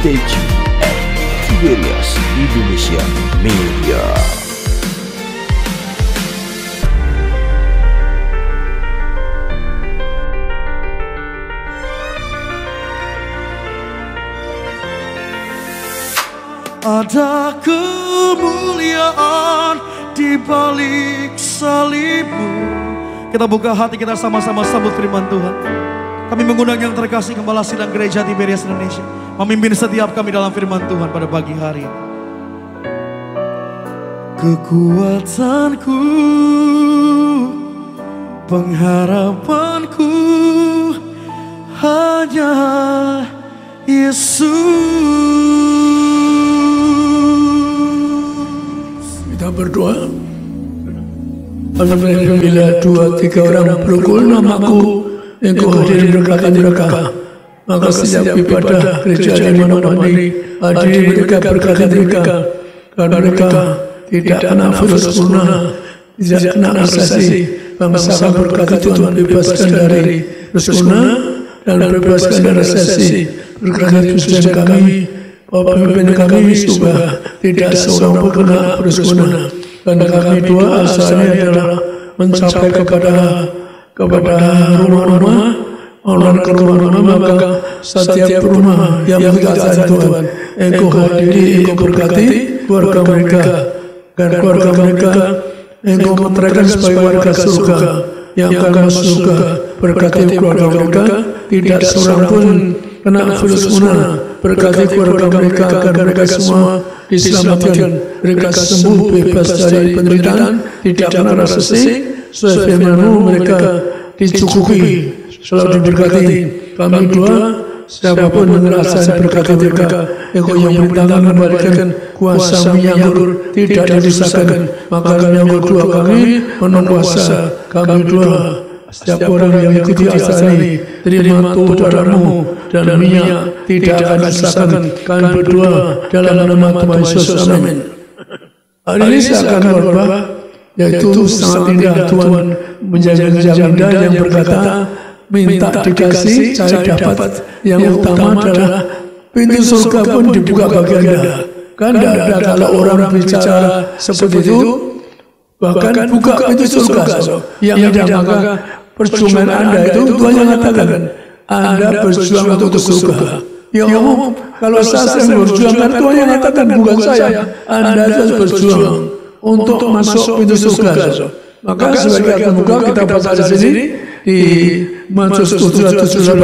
Stay tuned at Tiberias Indonesia Media. Ada kemuliaan di balik salibmu. Kita buka hati, kita sama-sama sambut firman Tuhan. Kami mengundang yang terkasih Gembala Sidang Gereja Tiberias Indonesia memimpin setiap kami dalam firman Tuhan pada pagi hari ini. Kekuatanku, pengharapanku hanya Yesus. Kita berdoa. Bila 2-3 orang berkumpul namaku, Engkau hadir berkati mereka. Maka setiap ibadah gereja di mana-mana ini hadir mereka berkati mereka. Karena mereka tidak kena virus corona, tidak kena resesi. Bangsa akan berkati Tuhan bebaskan dari virus corona dan bebaskan dari resesi. Berkati Tuhan kami, pemimpin kami supaya tidak seorang pun kena virus corona. Dan kami doa asalnya adalah mencapai kepada rumah-rumah, orang ke rumah-rumah, maka setiap rumah yang dikasihi Tuhan, Engkau hadiri, Engkau berkati keluarga mereka, dan keluarga mereka Engkau meteraikan sebagai warga surga yang akan masuk surga. Berkati keluarga mereka, tidak seorang pun kena virus corona. Berkati keluarga mereka agar mereka semua diselamatkan, mereka sembuh bebas dari penderitaan, tidak kena resesi. Sesuai firman-Mu mereka dicukupi, selalu diberkati. Kami doa, siapapun merasakan berkat mereka, Engkau yang perintahkan memberikan kuasa menyanggur, tidak dirusakan. Maka kami yang doa kami penuh kuasa. Kami doa, setiap orang yang ikuti acara ini terima tubuh darah-Mu dan minyak tidak akan dirusakan. Kami berdoa dalam nama Tuhan Yesus. Amin. Hari ini saya akan berdoa, yaitu sangat indah Tuhan menjaga indah yang berkata minta dikasih, cari dapat. Yang utama adalah pintu surga pun dibuka bagi Anda. Kan tidak ada kalau orang bicara seperti itu, bahkan buka pintu surga. Yang tidak, maka perjuangan Anda itu Tuhan yang mengatakan Anda berjuang untuk ke surga. Ya umum, kalau saya berjuang kan Tuhan yang mengatakan bukan saya. Anda harus berjuang untuk masuk pintu surga. Maka sebagai akan buka kita baca di sini di Matius 7:78.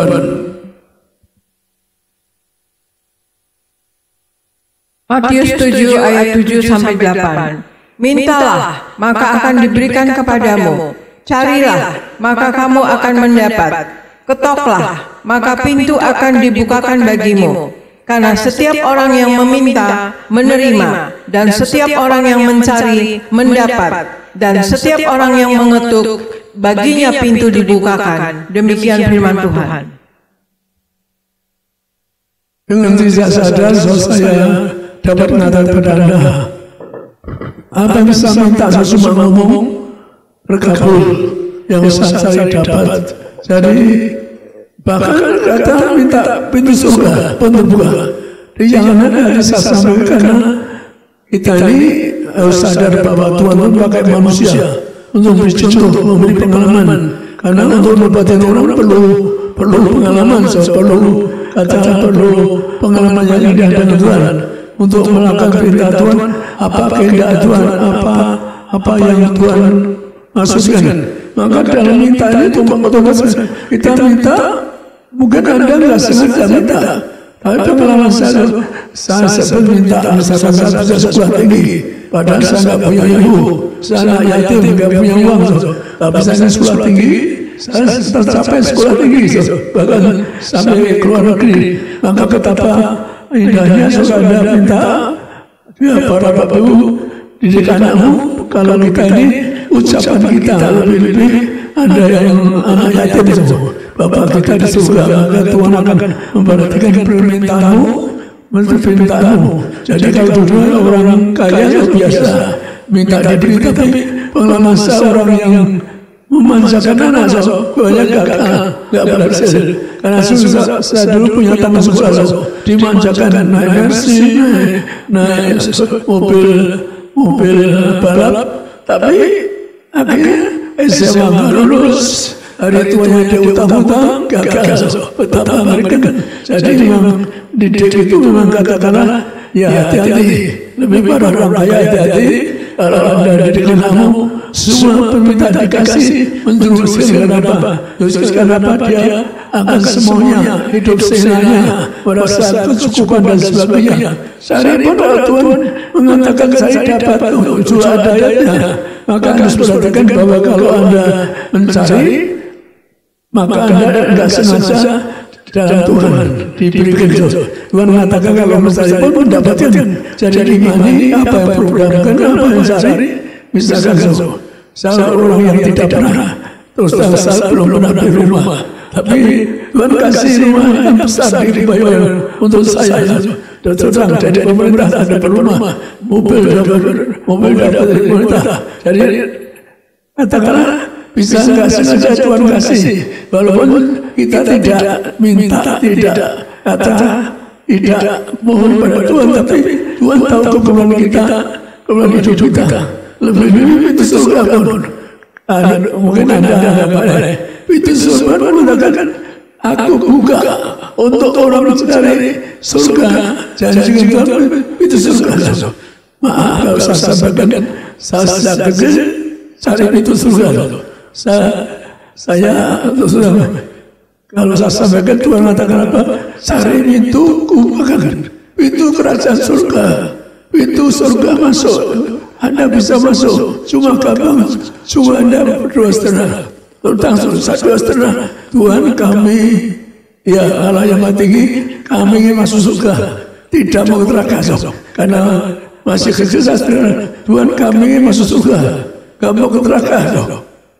Matius 7 ayat 7-8. Mintalah, maka akan diberikan kepadamu. Carilah, maka kamu akan mendapat. Ketoklah, maka pintu akan dibukakan bagimu. Karena setiap orang yang meminta, menerima, dan setiap orang yang mencari, mendapat, dan setiap orang yang mengetuk, baginya pintu dibukakan. Demikian firman Tuhan. Dengan tidak sadar, saya dapat mengatakan kepada Anda, apa yang bisa minta sesuatu ngomong, terkabul yang saya dapat. Jadi, bahkan kata minta pintu surga pun terbuka. Jadi jangan ada saya sampaikan, karena kita ini harus sadar bahwa Tuhan memakai manusia untuk memberi contoh, memberi pengalaman. Karena untuk membuatkan orang perlu pengalaman, perlu pengalaman yang indah dengan Tuhan. Untuk melakukan perintah Tuhan, apa kehendak Tuhan, apa yang Tuhan maksudkan. Maka dalam minta ini kita minta, mungkin Anda nggak sengaja minta, tapi pengalaman saya sempat minta, misalkan saya bisa sekolah tinggi, padahal saya nggak punya ibu, saya anak yatim, nggak punya uang, tapi saya sekolah tinggi, saya tercapai sekolah tinggi, bahkan sampai keluar negeri. Maka betapa indahnya Anda minta, ya para bapak ibu, didik anakmu. Kalau kita ini ucapan kita lebih-lebih ada yang anak yatim itu, Bapak kita di surga, maka Tuhan akan memperhatikan permintaanmu. Jadi kalau dulu orang kaya biasa minta diberi, tapi pengalaman saya orang memanjakan anak banyak gagal, nggak berhasil. Karena susah, saya dulu punya teman susah, dimanjakan naik Mercy, naik mobil balap, tapi akhirnya SMA nggak lulus. Hari tuanya dia utang-utang, gagal. Betapa mereka. Jadi memang didik itu memang katakanlah, ya hati-hati. Lebih pada orang kaya hati-hati. Kalau Anda didik anakmu, semua permintaan dikasih, menjuruskan apa? Menjuruskan apa dia akan semuanya hidup senangnya, merasa kecukupan dan sebagainya. Saya pada Tuhan mengatakan saya dapat untuk ada ayatnya. Maka harus perhatikan bahwa kalau Anda mencari, maka Anda tidak sengaja dalam Tuhan diberikan itu. Tuhan mengatakan kalau mencari pun mendapatkan. Jadi imani apa yang programkan, apa yang cari. Misalkan saya orang yang tidak pernah, terus saya belum pernah beli rumah, tapi Tuhan kasih rumah yang besar di Bayon untuk saya. Dan terang dari pemerintah ada rumah, mobil dari pemerintah. Jadi katakanlah bisa nggak sengaja Tuhan kasih, walaupun kita tidak minta, tidak mohon pada Tuhan, tapi Tuhan tahu kekurangan kita, kekurangan hidup kita. Lebih itu surga pun. Mungkin Anda boleh. Itu surga pun mengatakan, aku buka untuk orang mencari surga. Janji Tuhan itu surga. Maaf, kalau saya sampaikan, saya kecil cari itu surga. Saya kalau saya sampaikan Tuhan mengatakan apa? Cari itu kubukakan. Itu kerajaan surga. Itu surga masuk. Anda bisa masuk, cuma gampang, cuma Anda berdua setengah, tentang dua setengah. Tuhan kami, ya Allah yang maha tinggi, kami ingin masuk surga, tidak mau neraka, karena masih kecil setengah. Tuhan kami ingin masuk surga, gak mau ke neraka.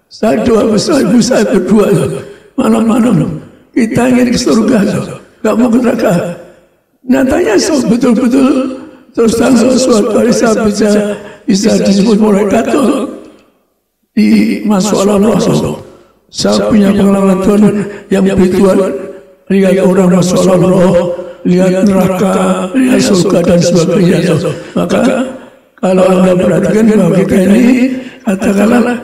Saya doa besar, ibu saya berdua, malam-malam kita ingin ke surga, gak mau ke neraka. Nyatanya betul-betul. Terus suatu hari saya bisa disebut mereka tuh di masuk Allah. Saya punya pengalaman Tuhan yang begitu, lihat orang masuk Allah, lihat neraka, lihat surga dan sebagainya. Maka kalau Anda perhatikan bahwa kita ini katakanlah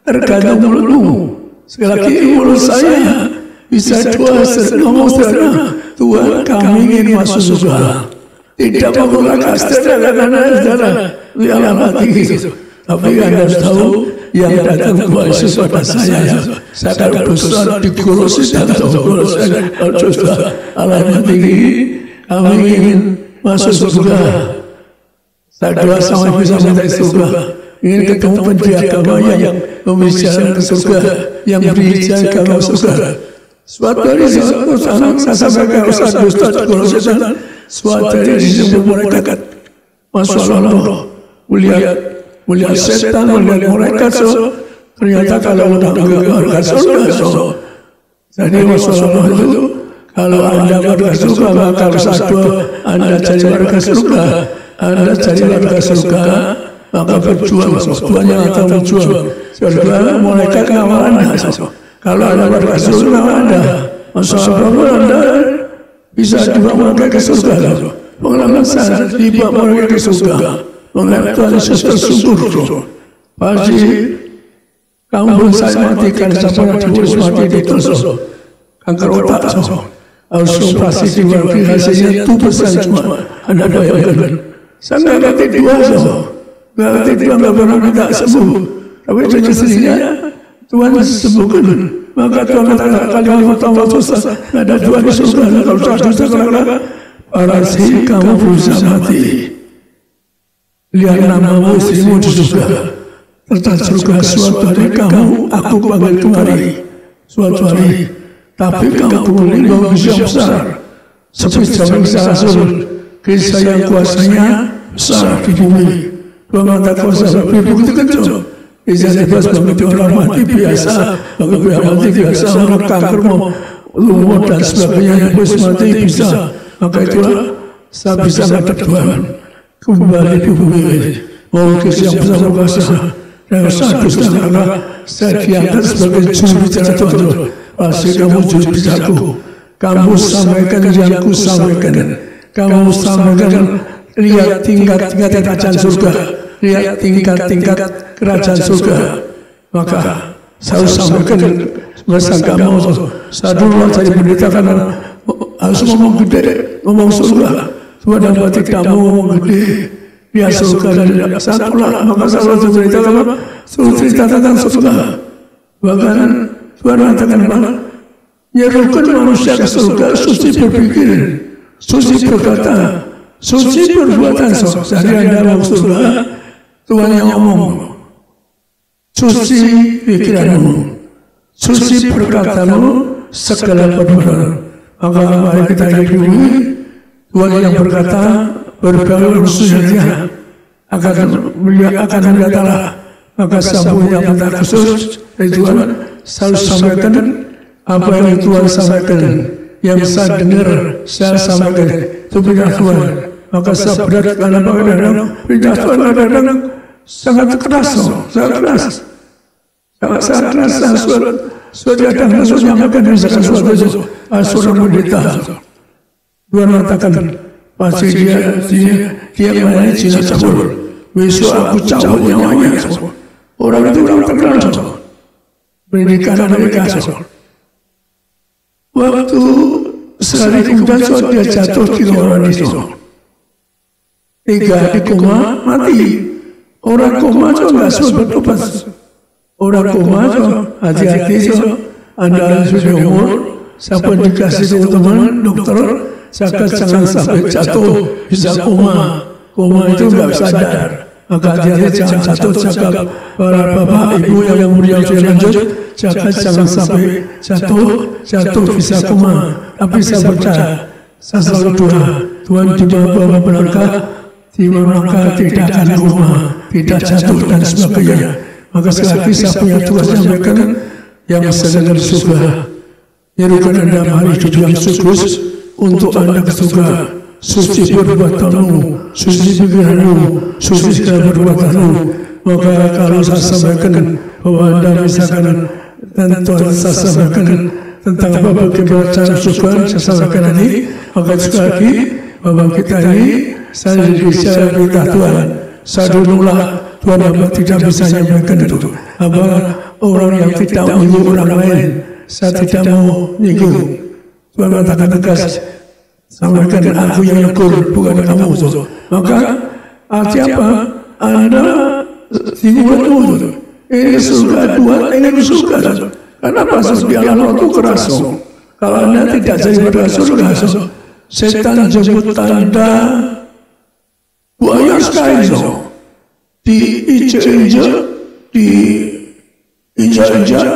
tergantung mulutmu. Sekali lagi mulut saya bisa dua ngomong sederhana, Tuhan kami ingin masuk surga. Tidak mau neraka, saudara, yang mati gitu. Tapi Anda harus tahu yang datang Tuhan Yesus pada saya. Saya akan besar digorosi dan digorosi. Allah yang tinggi, kami ingin masuk surga. Saya doa sama bisa minta surga. Ingin ketemu pendiri agama yang membicarakan ke surga, yang berikan agama surga. Suatu hari saya sampaikan Ustaz digorosi. Suatu hari disebut mereka masuk Allah, melihat setan, melihat mereka, ternyata kalau udah warga surga, jadi masuk Allah itu, kalau Anda warga surga, maka satu Anda jadi warga surga, Anda jadi warga surga, maka berjuang, Tuhannya atau berjuang, surga mereka ngawal Anda, kalau Anda warga surga, Anda masuk Allah, Anda bisa dibawa mereka ke surga. Pengalaman saya dibawa mereka ke surga. Mengenai Tuhan Yesus tersungkur. Pasti kamu saya matikan sampai diurus mati di terso. Kanker otak harus operasi di luar hasilnya itu besar cuma Anda bayangkan. Saya nggak ngerti dua nggak ngerti dua nggak pernah minta sembuh. Tapi dengan sendirinya Tuhan sembuhkan. Maka Tuhan katakan kalimat Allah susah, ada Tuhan di surga. Kalau susah katakan, parasi kamu berusaha mati. Lihat namamu istrimu di surga. Tentang surga suatu hari kamu, aku panggil kemari. Suatu hari, tapi kamu meninggal bisa besar. Seperti zaman Rasul, kisah yang kuasanya besar di bumi. Tuhan katakan kuasa bumi itu kecil. Bisa bebas begitu orang mati biasa, begitu mati biasa orang kanker mau lumut dan sebagainya bebas mati bisa. Maka itulah saya bisa menghadap Tuhan kembali di bumi ini. Mau kisah yang besar kuasa Dan satu karena saya diangkat sebagai juru bicara Tuhan. Pasti kamu juru bicaraku. Kamu sampaikan yang ku sampaikan. Kamu sampaikan lihat tingkat-tingkat kerajaan surga. Lihat tingkat-tingkat kerajaan surga. Maka saya sampaikan bersama kamu. Saya dulu saya diberitakan harus ngomong gede, ngomong surga. Tuhan dapat kamu ngomong gede. Dia surga dan satu lah. Maka saya beritakan suruh cerita tentang surga. Bahkan Tuhan mengatakan bahwa menyerukan manusia ke surga, suci berpikir, suci berkata, suci perbuatan. Dari Anda mau surga, Tuhan yang ngomong, suci pikiranmu, suci perkataanmu, segala perbuatan. Maka mari kita hidup dulu. Tuhan yang berkata, berbagai khususnya akan datanglah. Maka sambung yang minta khusus dari Tuhan, selalu sampaikan apa yang Tuhan sampaikan, yang saya dengar, saya sampaikan, itu pindah Tuhan. Maka saya berat karena kadang-kadang pindah Tuhan kadang-kadang sangat keras, sangat keras. Sangat keras, suatu datang, suatu menyampaikan misalkan suatu itu, seorang pendeta. Tuhan mengatakan, pasti dia melayani Cina cabul. Besok aku cabut nyawanya. Orang itu orang terkenal. Pendidikan Amerika. Waktu sehari kemudian dia jatuh 3 orang itu. 3 di koma mati. Orang koma itu nggak sempat bertobat. Orang koma itu hati-hati itu. Anda sudah umur, siapa dikasih teman dokter, jangan sampai jatuh bisa koma. Koma itu nggak sadar. Maka hati-hati jangan jatuh. Para bapak ibu yang mulia sudah lanjut. Jangan sampai jatuh bisa koma. Tapi saya percaya, saya selalu doa, Tuhan di bawah melangkah, tidak akan koma, tidak jatuh dan sebagainya. Maka sekali lagi saya punya tugas sampaikan yang sedang di surga. Nyerukan Anda mari hidup yang sukses untuk Anda ke surga. Suci perbuatanmu, suci pikiranmu, suci segala perbuatanmu. Maka kalau saya sampaikan bahwa Anda misalkan dan Tuhan saya sampaikan tentang bagaimana cara surga, saya sampaikan nanti. Maka sekali lagi bahwa kita ini saya bisa minta Tuhan. Saya dululah Tuhan apa tidak bisa menyampaikan itu. Apa orang yang tidak menyinggung orang lain, saya tidak mau menyinggung. Tuhan mengatakan tegas, sampaikan aku yang negur, bukan kamu. Maka arti apa? Anda singgungan itu. Ini surga Tuhan, ini surga. Kenapa sebiarlah waktu keras? Kalau Anda tidak jadi berhasil surga, setan jemput Anda buaya sekali. Diinjak-injak, diinjak-injak,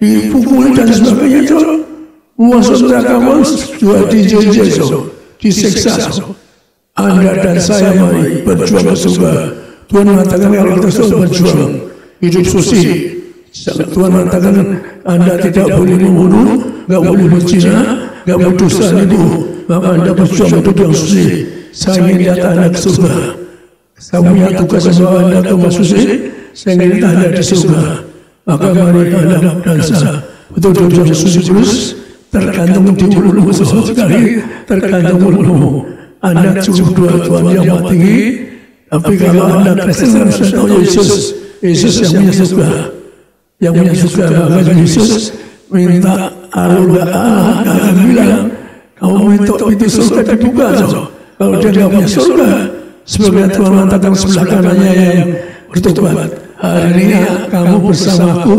dipukul dan sebagainya. Masuk neraka juga diinjak-injak, disiksa. Anda dan saya mari berjuang ke surga. Tuhan mengatakan kalau kita sudah berjuang hidup suci. Tuhan mengatakan Anda tidak boleh membunuh, tidak boleh berzina, tidak boleh dosa nipu. Maka Anda berjuang hidup yang suci. Saya ingin lihat Anda ke surga. Saya punya tugas membawa Anda ke rumah suci. Saya ingin lihat Anda di surga. Maka mari Anda dan saya betul-betul yang suci terus. Tergantung di mulutmu sekali. Tergantung mulutmu. Anda cukup doa Tuhan yang maha tinggi. Tapi kalau Anda Kristen harus tahu Yesus. Yesus yang punya surga. Yang punya surga, maka Yesus minta Allah akan bilang, kamu minta itu surga dibuka. Kalau dia tidak punya surga, sebagai Tuhan mengatakan sebelah kanannya yang bertobat, hari ini kamu bersamaku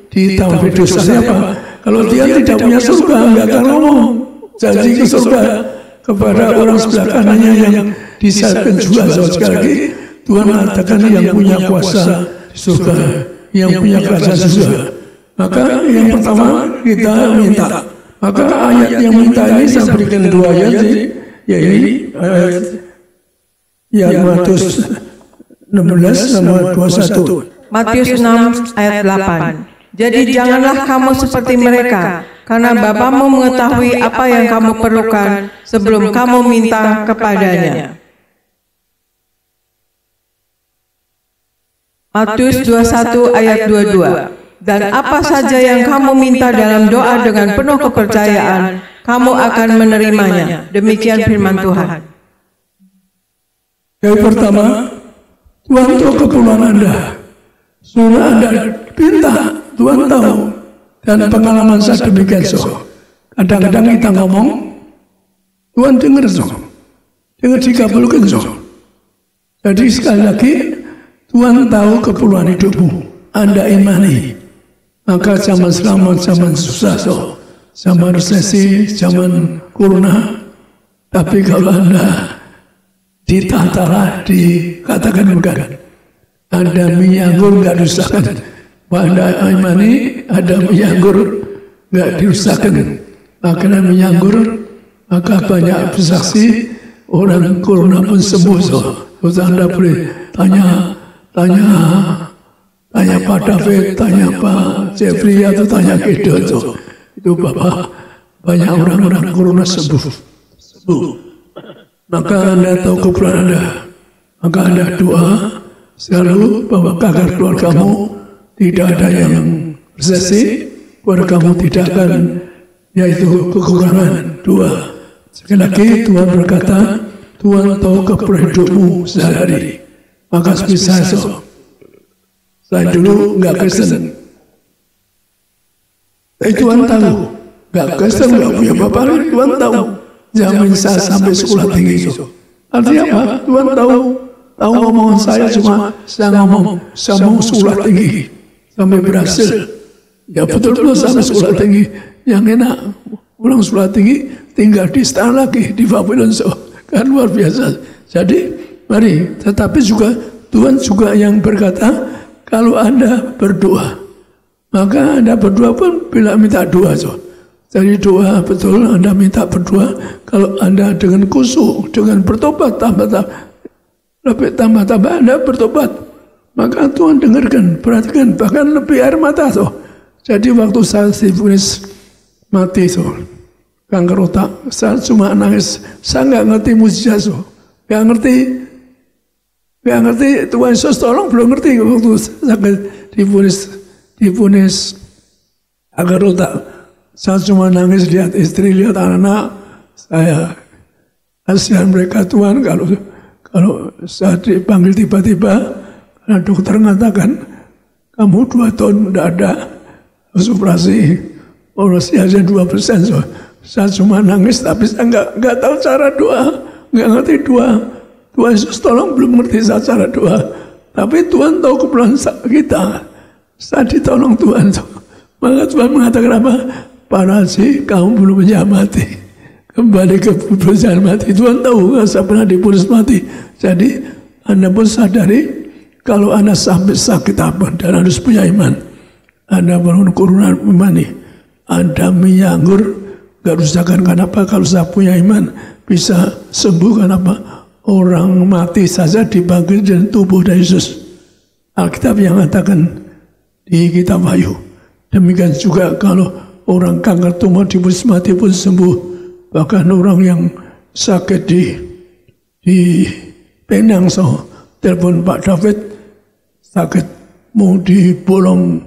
di taufik dosanya apa? Kalau dia tidak punya surga, nggak akan ngomong janji ke surga kepada orang sebelah kanannya yang disayapkan juga. Sekali lagi Tuhan mengatakan yang punya kuasa di surga, yang punya kerajaan surga. Maka yang pertama kita minta. Maka ayat yang minta ini saya berikan 2 ayat, yaitu ayat yang Matius 16 sama 21. Matius 6 ayat 8. Jadi janganlah kamu seperti mereka, karena Bapamu mengetahui apa yang kamu perlukan sebelum kamu minta kepadanya. Matius 21 ayat 22. Dan apa saja yang kamu minta dalam doa dengan penuh kepercayaan, kamu akan menerimanya. Demikian firman Tuhan. Yang pertama, Tuhan tahu keperluan Anda. Sudah Anda pinta, Tuhan tahu. Dan pengalaman saya demikian so. Kadang-kadang kita ngomong, Tuhan dengar so. Dengar dikabulkan so. Jadi sekali lagi, Tuhan tahu keperluan hidupmu. Anda imani. Maka zaman selamat, zaman susah so. Zaman resesi, zaman corona. Tapi kalau Anda ditantara, dikatakan bukan. Ada minyak anggur nggak dirusakan. Anda imani ada minyak anggur nggak dirusakan. Karena minyak anggur, maka banyak bersaksi orang corona pun sembuh. Terus Anda boleh tanya Pak David, tanya Pak Jeffrey atau tanya Kido. Itu Bapak, banyak orang-orang corona sembuh. Maka Anda tahu keperluan Anda. Maka Anda doa selalu bahwa agar keluargamu tidak ada yang resesi, keluargamu tidak akan yaitu kekurangan. Dua, sekali lagi Tuhan berkata, Tuhan tahu keperluan hidupmu sehari-hari. Maka bisa saya dulu nggak Kristen. Tapi Tuhan tahu, nggak Kristen, nggak punya bapak, Tuhan tahu. Jamin saya sampai sekolah tinggi. Artinya apa? Tuhan tahu omongan saya cuma saya ngomong saya mau sekolah tinggi sampai berhasil. Ya betul-betul sampai sekolah tinggi. Yang enak pulang sekolah tinggi tinggal di istana lagi di Babylon kan luar biasa. Jadi mari, tetapi juga Tuhan juga yang berkata kalau Anda berdoa maka Anda berdoa pun bila minta doa Jadi doa betul Anda minta berdoa kalau Anda dengan khusyuk, dengan bertobat tambah Anda bertobat, maka Tuhan dengarkan, perhatikan, bahkan lebih air mata Jadi waktu saya divonis mati kanker otak, saya cuma nangis, saya nggak ngerti mujizat nggak ngerti Tuhan Yesus tolong, belum ngerti waktu saya divonis kanker otak. Saya cuma nangis lihat istri, lihat anak-anak. Saya kasihan mereka Tuhan kalau saya dipanggil tiba-tiba karena dokter mengatakan kamu 2 tahun tidak ada operasi aja 2%. Saya cuma nangis tapi saya nggak tahu cara doa, nggak ngerti doa. Tuhan Yesus tolong belum ngerti saya cara doa. Tapi Tuhan tahu keperluan kita. Saya ditolong Tuhan. Maka Tuhan mengatakan apa? Para sih kamu belum mati, kembali ke perjalanan mati. Tuhan tahu saya pernah diputus mati. Jadi Anda pun sadari kalau Anda sampai sakit apa dan harus punya iman. Anda bangun kurungan imani, Anda minyak anggur gak rusakan. Kenapa? Kalau saya punya iman bisa sembuh. Kenapa? Orang mati saja dibangkit dari tubuh dari Yesus. Alkitab yang mengatakan di kitab Wahyu. Demikian juga kalau orang kanker tumor diputus mati pun sembuh. Bahkan orang yang sakit di Penang telepon Pak David sakit mau dibolong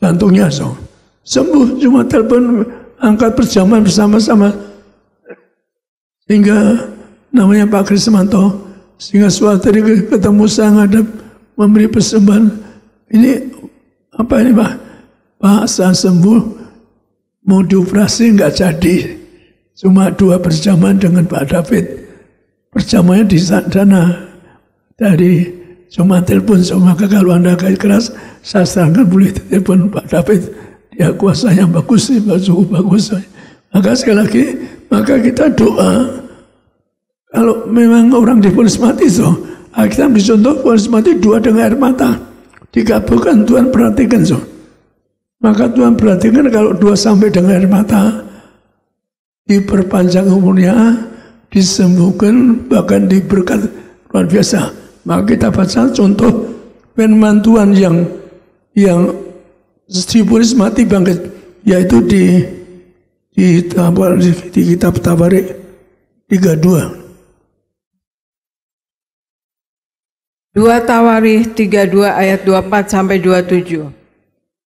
jantungnya sembuh, cuma telepon angkat berjamaah bersama-sama. Sehingga namanya Pak Krismanto, sehingga suatu hari ketemu saya ngadep memberi persembahan. Ini apa ini Pak? Pak, saya sembuh, mau dioperasi nggak jadi. Cuma 2 berjamaah dengan Pak David. Berjamaahnya di sana. Dari cuma telepon, maka kalau Anda keras, saya sarankan boleh telepon Pak David. Dia kuasanya bagus, cukup bagus. Maka sekali lagi, maka kita doa. Kalau memang orang divonis mati, kita ambil contoh, vonis mati 2 dengan air mata. Dikabulkan, Tuhan perhatikan. Maka Tuhan perhatikan kalau 2 sampai dengan air mata, diperpanjang umurnya, disembuhkan, bahkan diberkat luar biasa. Maka kita baca contoh firman Tuhan yang divonis mati bangkit, yaitu di kitab Tabarik 32. 2 Tawarikh 32 ayat 24 sampai 27.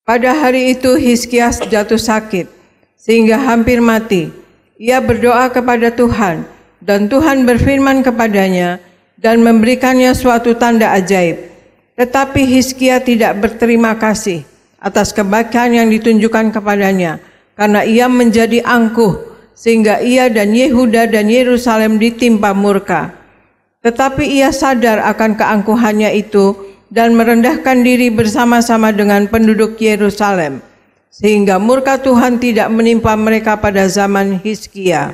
Pada hari itu Hizkias jatuh sakit sehingga hampir mati. Ia berdoa kepada Tuhan dan Tuhan berfirman kepadanya dan memberikannya suatu tanda ajaib. Tetapi Hizkia tidak berterima kasih atas kebaikan yang ditunjukkan kepadanya, karena ia menjadi angkuh, sehingga ia dan Yehuda dan Yerusalem ditimpa murka. Tetapi ia sadar akan keangkuhannya itu dan merendahkan diri bersama-sama dengan penduduk Yerusalem, sehingga murka Tuhan tidak menimpa mereka pada zaman Hizkia.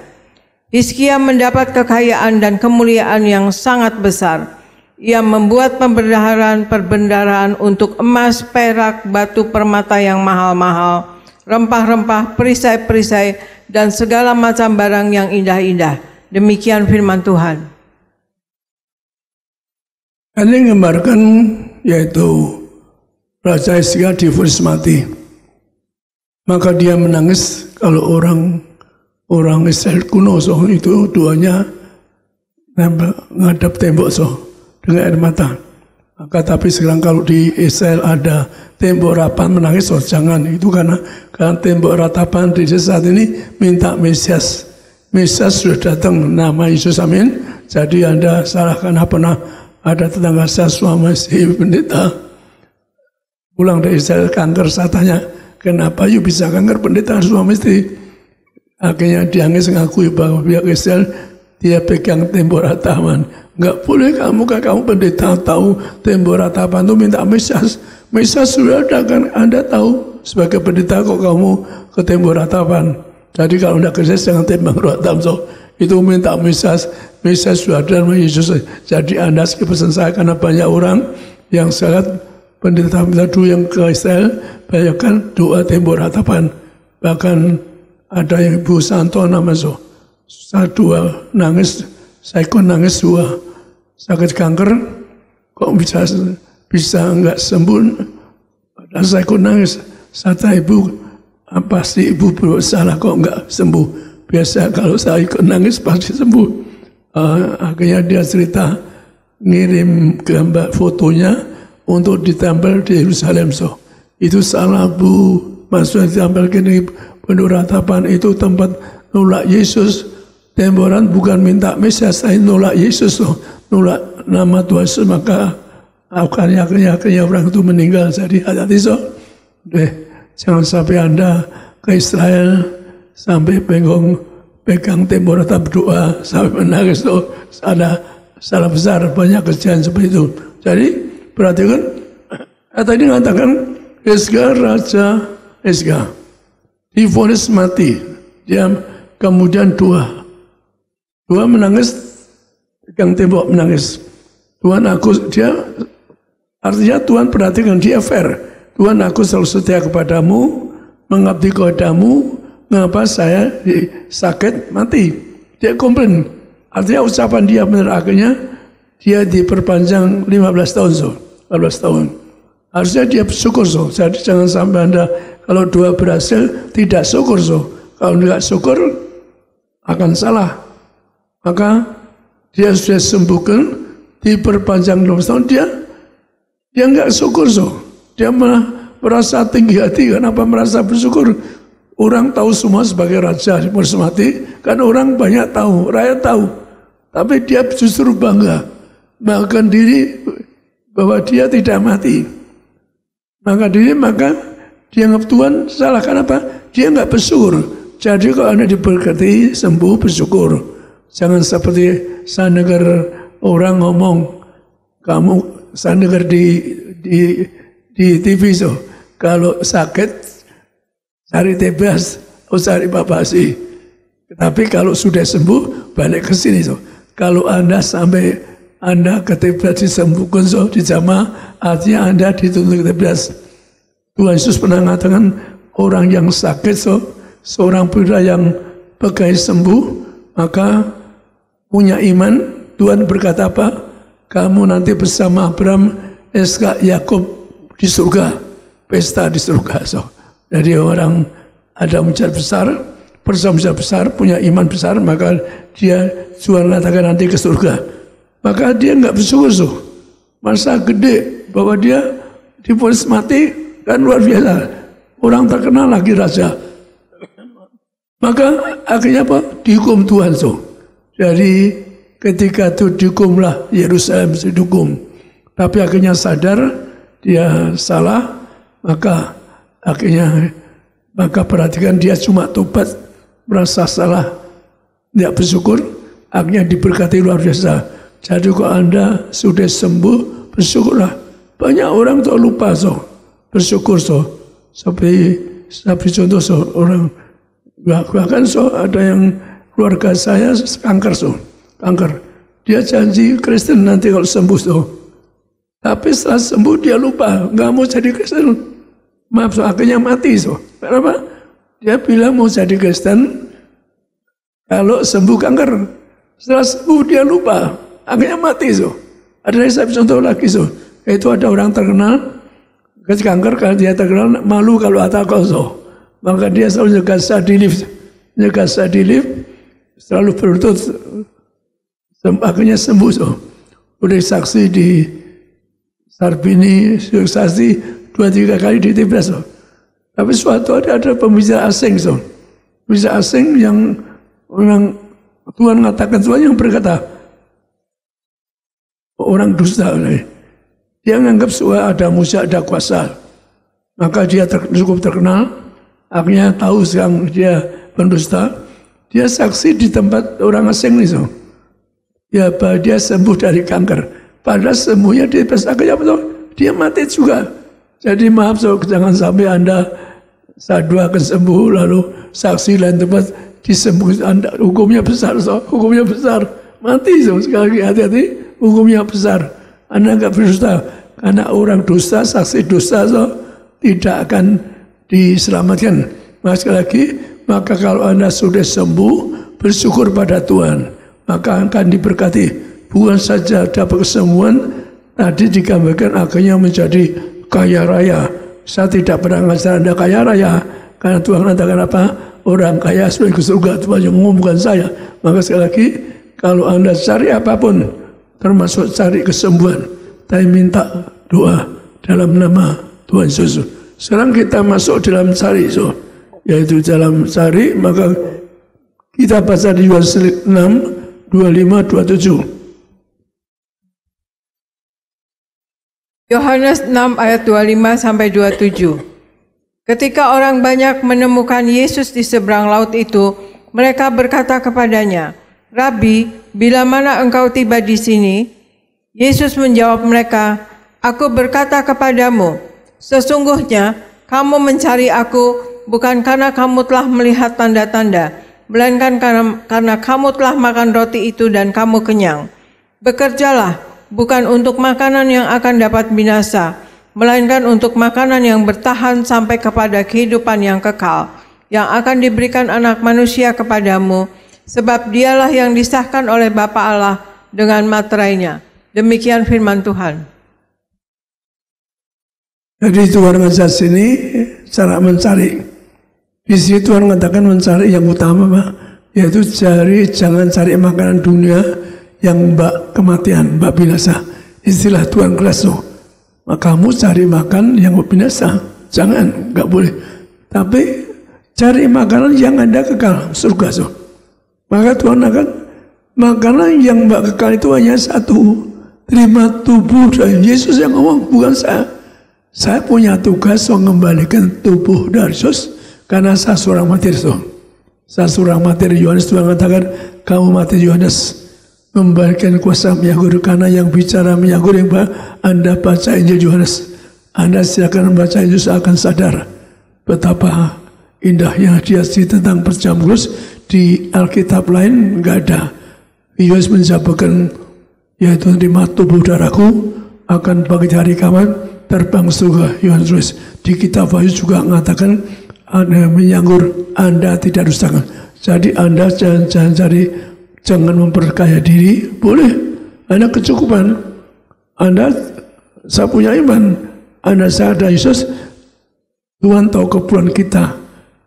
Hizkia mendapat kekayaan dan kemuliaan yang sangat besar. Ia membuat perbendaharaan untuk emas, perak, batu permata yang mahal-mahal, rempah-rempah, perisai-perisai, dan segala macam barang yang indah-indah. Demikian firman Tuhan. Ini menggambarkan yaitu Raja Hizkia divonis mati. Maka dia menangis. Kalau orang Israel kuno itu doanya ngadap tembok dengan air mata. Maka tapi sekarang kalau di Israel ada tembok ratapan menangis, jangan. Itu karena tembok ratapan di saat ini minta Mesias. Mesias sudah datang, nama Yesus, amin. Jadi Anda salahkan pernah ada tetangga saya suami si pendeta pulang dari Israel kanker. Saya tanya, kenapa you bisa kanker pendeta suami istri? Akhirnya dia ngakui bahwa pihak Israel dia pegang tembok ratapan. Enggak boleh kamu pendeta tahu tembok ratapan itu minta Mesias. Mesias sudah ada kan, Anda tahu sebagai pendeta kok kamu ke tembok ratapan. Jadi kalau Anda kerja jangan tembok ratapan. Itu minta Mesias. Mesias sudah ada nama Yesus. Jadi Anda sekali pesan saya, karena banyak orang yang sangat pendeta dulu yang ke Israel banyakkan doa tembok ratapan. Bahkan ada yang Ibu Santo namanya saya dua nangis, saya ikut nangis dua sakit kanker, kok bisa enggak sembuh? Dan saya ikut nangis, kata Ibu, pasti Ibu bersalah kok enggak sembuh. Biasa kalau saya ikut nangis pasti sembuh. Akhirnya dia cerita ngirim gambar fotonya untuk ditempel di Yerusalem. Itu salah Bu, maksudnya ditempel gini. Penduduk ratapan itu tempat nolak Yesus. Temboran bukan minta Mesias, saya nolak Yesus, nolak nama Tuhan Yesus. Maka akhirnya orang itu meninggal. Jadi hati-hati jangan sampai Anda ke Israel sampai pegang tembok rata berdoa sampai menangis. Ada salah besar, banyak kejadian seperti itu. Jadi perhatikan, tadi mengatakan Hizkia, Raja Hizkia divonis mati. Dia kemudian dua menangis, pegang tembok menangis. Tuhan artinya Tuhan perhatikan, dia fair. Tuhan, aku selalu setia kepadamu, mengabdi kepadamu, mengapa saya sakit mati? Dia komplain. Artinya ucapan dia benar, akhirnya dia diperpanjang 15 tahun. 15 tahun. Harusnya dia bersyukur. Jadi jangan sampai Anda kalau dua berhasil tidak syukur. Kalau tidak syukur akan salah. Maka dia sudah sembuhkan, diperpanjang 12 tahun, dia enggak syukur. Dia malah merasa tinggi hati. Kenapa merasa bersyukur? Orang tahu semua sebagai raja divonis mati, kan orang banyak tahu, rakyat tahu. Tapi dia justru bangga, bahkan diri bahwa dia tidak mati. Maka dia anggap Tuhan salah. Kenapa? Dia enggak bersyukur. Jadi kalau Anda diberkati, sembuh, bersyukur. Jangan seperti saya dengar orang ngomong, saya dengar di TV kalau sakit cari tebas, cari babasi. Tapi kalau sudah sembuh, balik ke sini. Kalau Anda sampai Anda ke tebas disembuhkan di jamaah, artinya Anda dituntut ke tebas. Tuhan Yesus pernah mengatakan orang yang sakit, seorang pria yang pegai sembuh, maka punya iman. Tuhan berkata apa? Kamu nanti bersama Abraham, Ishak, Yakub di surga, pesta di surga. Jadi orang ada mujizat besar, bersama besar, punya iman besar, maka dia Tuhan katakan nanti ke surga. Maka dia enggak bersyukur. masa gede bahwa dia divonis mati, kan luar biasa. Orang terkenal lagi raja. Maka akhirnya apa? Dihukum Tuhan. Jadi ketika itu dihukumlah Yerusalem, dihukum. Tapi akhirnya sadar dia salah, maka perhatikan dia cuma tobat, merasa salah, tidak bersyukur, akhirnya diberkati luar biasa. Jadi kalau Anda sudah sembuh, bersyukurlah. Banyak orang tuh lupa bersyukur Sampai contoh orang bahkan ada yang keluarga saya kanker kanker. Dia janji Kristen nanti kalau sembuh Tapi setelah sembuh dia lupa, nggak mau jadi Kristen. Maaf akhirnya mati Kenapa? Dia bilang mau jadi Kristen kalau sembuh kanker. Setelah sembuh dia lupa, akhirnya mati Ada saya contoh lagi itu ada orang terkenal kanker, kalau dia terkenal malu kalau atakal maka dia selalu jaga study lift, selalu berlutut, akhirnya sembuh udah saksi di Sarbini, saksi 2-3 kali di TPS tapi suatu hari ada pembicara asing pembicara asing yang orang Tuhan mengatakan, Tuhan yang berkata orang dusta. Dia menganggap semua ada musuh, ada kuasa. Maka dia cukup terkenal. Akhirnya tahu sekarang dia pendusta. Dia saksi di tempat orang asing nih. Ya, dia sembuh dari kanker. Padahal sembuhnya di akhirnya dia mati juga. Jadi maaf jangan sampai Anda akan sembuh lalu saksi lain tempat disembuh. Anda hukumnya besar hukumnya besar. Mati sekali lagi hati-hati, hukumnya besar. Anda enggak berdusta, karena orang dusta, saksi dusta tidak akan diselamatkan. Sekali lagi, maka kalau Anda sudah sembuh, bersyukur pada Tuhan, maka akan diberkati. Bukan saja dapat kesembuhan, tadi digambarkan akhirnya menjadi kaya raya. Saya tidak pernah ngajar Anda kaya raya, karena Tuhan mengatakan apa? Orang kaya sudah ke surga, Tuhan yang mengumumkan saya. Maka sekali lagi, kalau Anda cari apapun, termasuk cari kesembuhan, saya minta doa dalam nama Tuhan Yesus. Sekarang kita masuk dalam cari, yaitu dalam cari, maka kita baca di Yohanes 6, 25-27. Yohanes 6 ayat 25-27. Ketika orang banyak menemukan Yesus di seberang laut itu, mereka berkata kepadanya, Rabi, bila mana engkau tiba di sini? Yesus menjawab mereka, Aku berkata kepadamu, sesungguhnya kamu mencari aku bukan karena kamu telah melihat tanda-tanda, melainkan karena kamu telah makan roti itu dan kamu kenyang. Bekerjalah bukan untuk makanan yang akan dapat binasa, melainkan untuk makanan yang bertahan sampai kepada kehidupan yang kekal, yang akan diberikan Anak Manusia kepadamu, sebab dialah yang disahkan oleh Bapa Allah dengan materainya. Demikian firman Tuhan. Jadi Tuhan mengajar sini cara mencari. Di sini Tuhan mengatakan mencari yang utama, Pak, yaitu jangan cari makanan dunia yang mbak kematian, mbak binasa. Istilah Tuhan keras kamu cari makan yang binasa, jangan, nggak boleh. Tapi cari makanan yang ada kekal, surga. Maka Tuhan akan makanan yang mbak kekal itu hanya satu, terima tubuh dari Yesus yang ngomong, bukan saya. Saya punya tugas mengembalikan tubuh dari Yesus karena saya seorang martir. Saya seorang martir. Yohanes Tuhan mengatakan, kamu martir Yohanes, memberikan kuasa menyagur, karena yang bicara menyagur yang Anda baca Injil Yohanes, Anda silakan membaca Yesus akan sadar betapa indahnya dia tentang perjamuan kudus. Di Alkitab lain enggak ada. Yesus menjabarkan, yaitu terima tubuh darahku akan bagi hari kiamat terbang surga. Yohanes di kitab Wahyu juga mengatakan Anda menyagur, Anda tidak dustakan. Jadi Anda jangan cari, jangan memperkaya diri, boleh. Anda kecukupan, Anda saya punya iman, Anda saya ada Yesus, Tuhan tahu keperluan kita,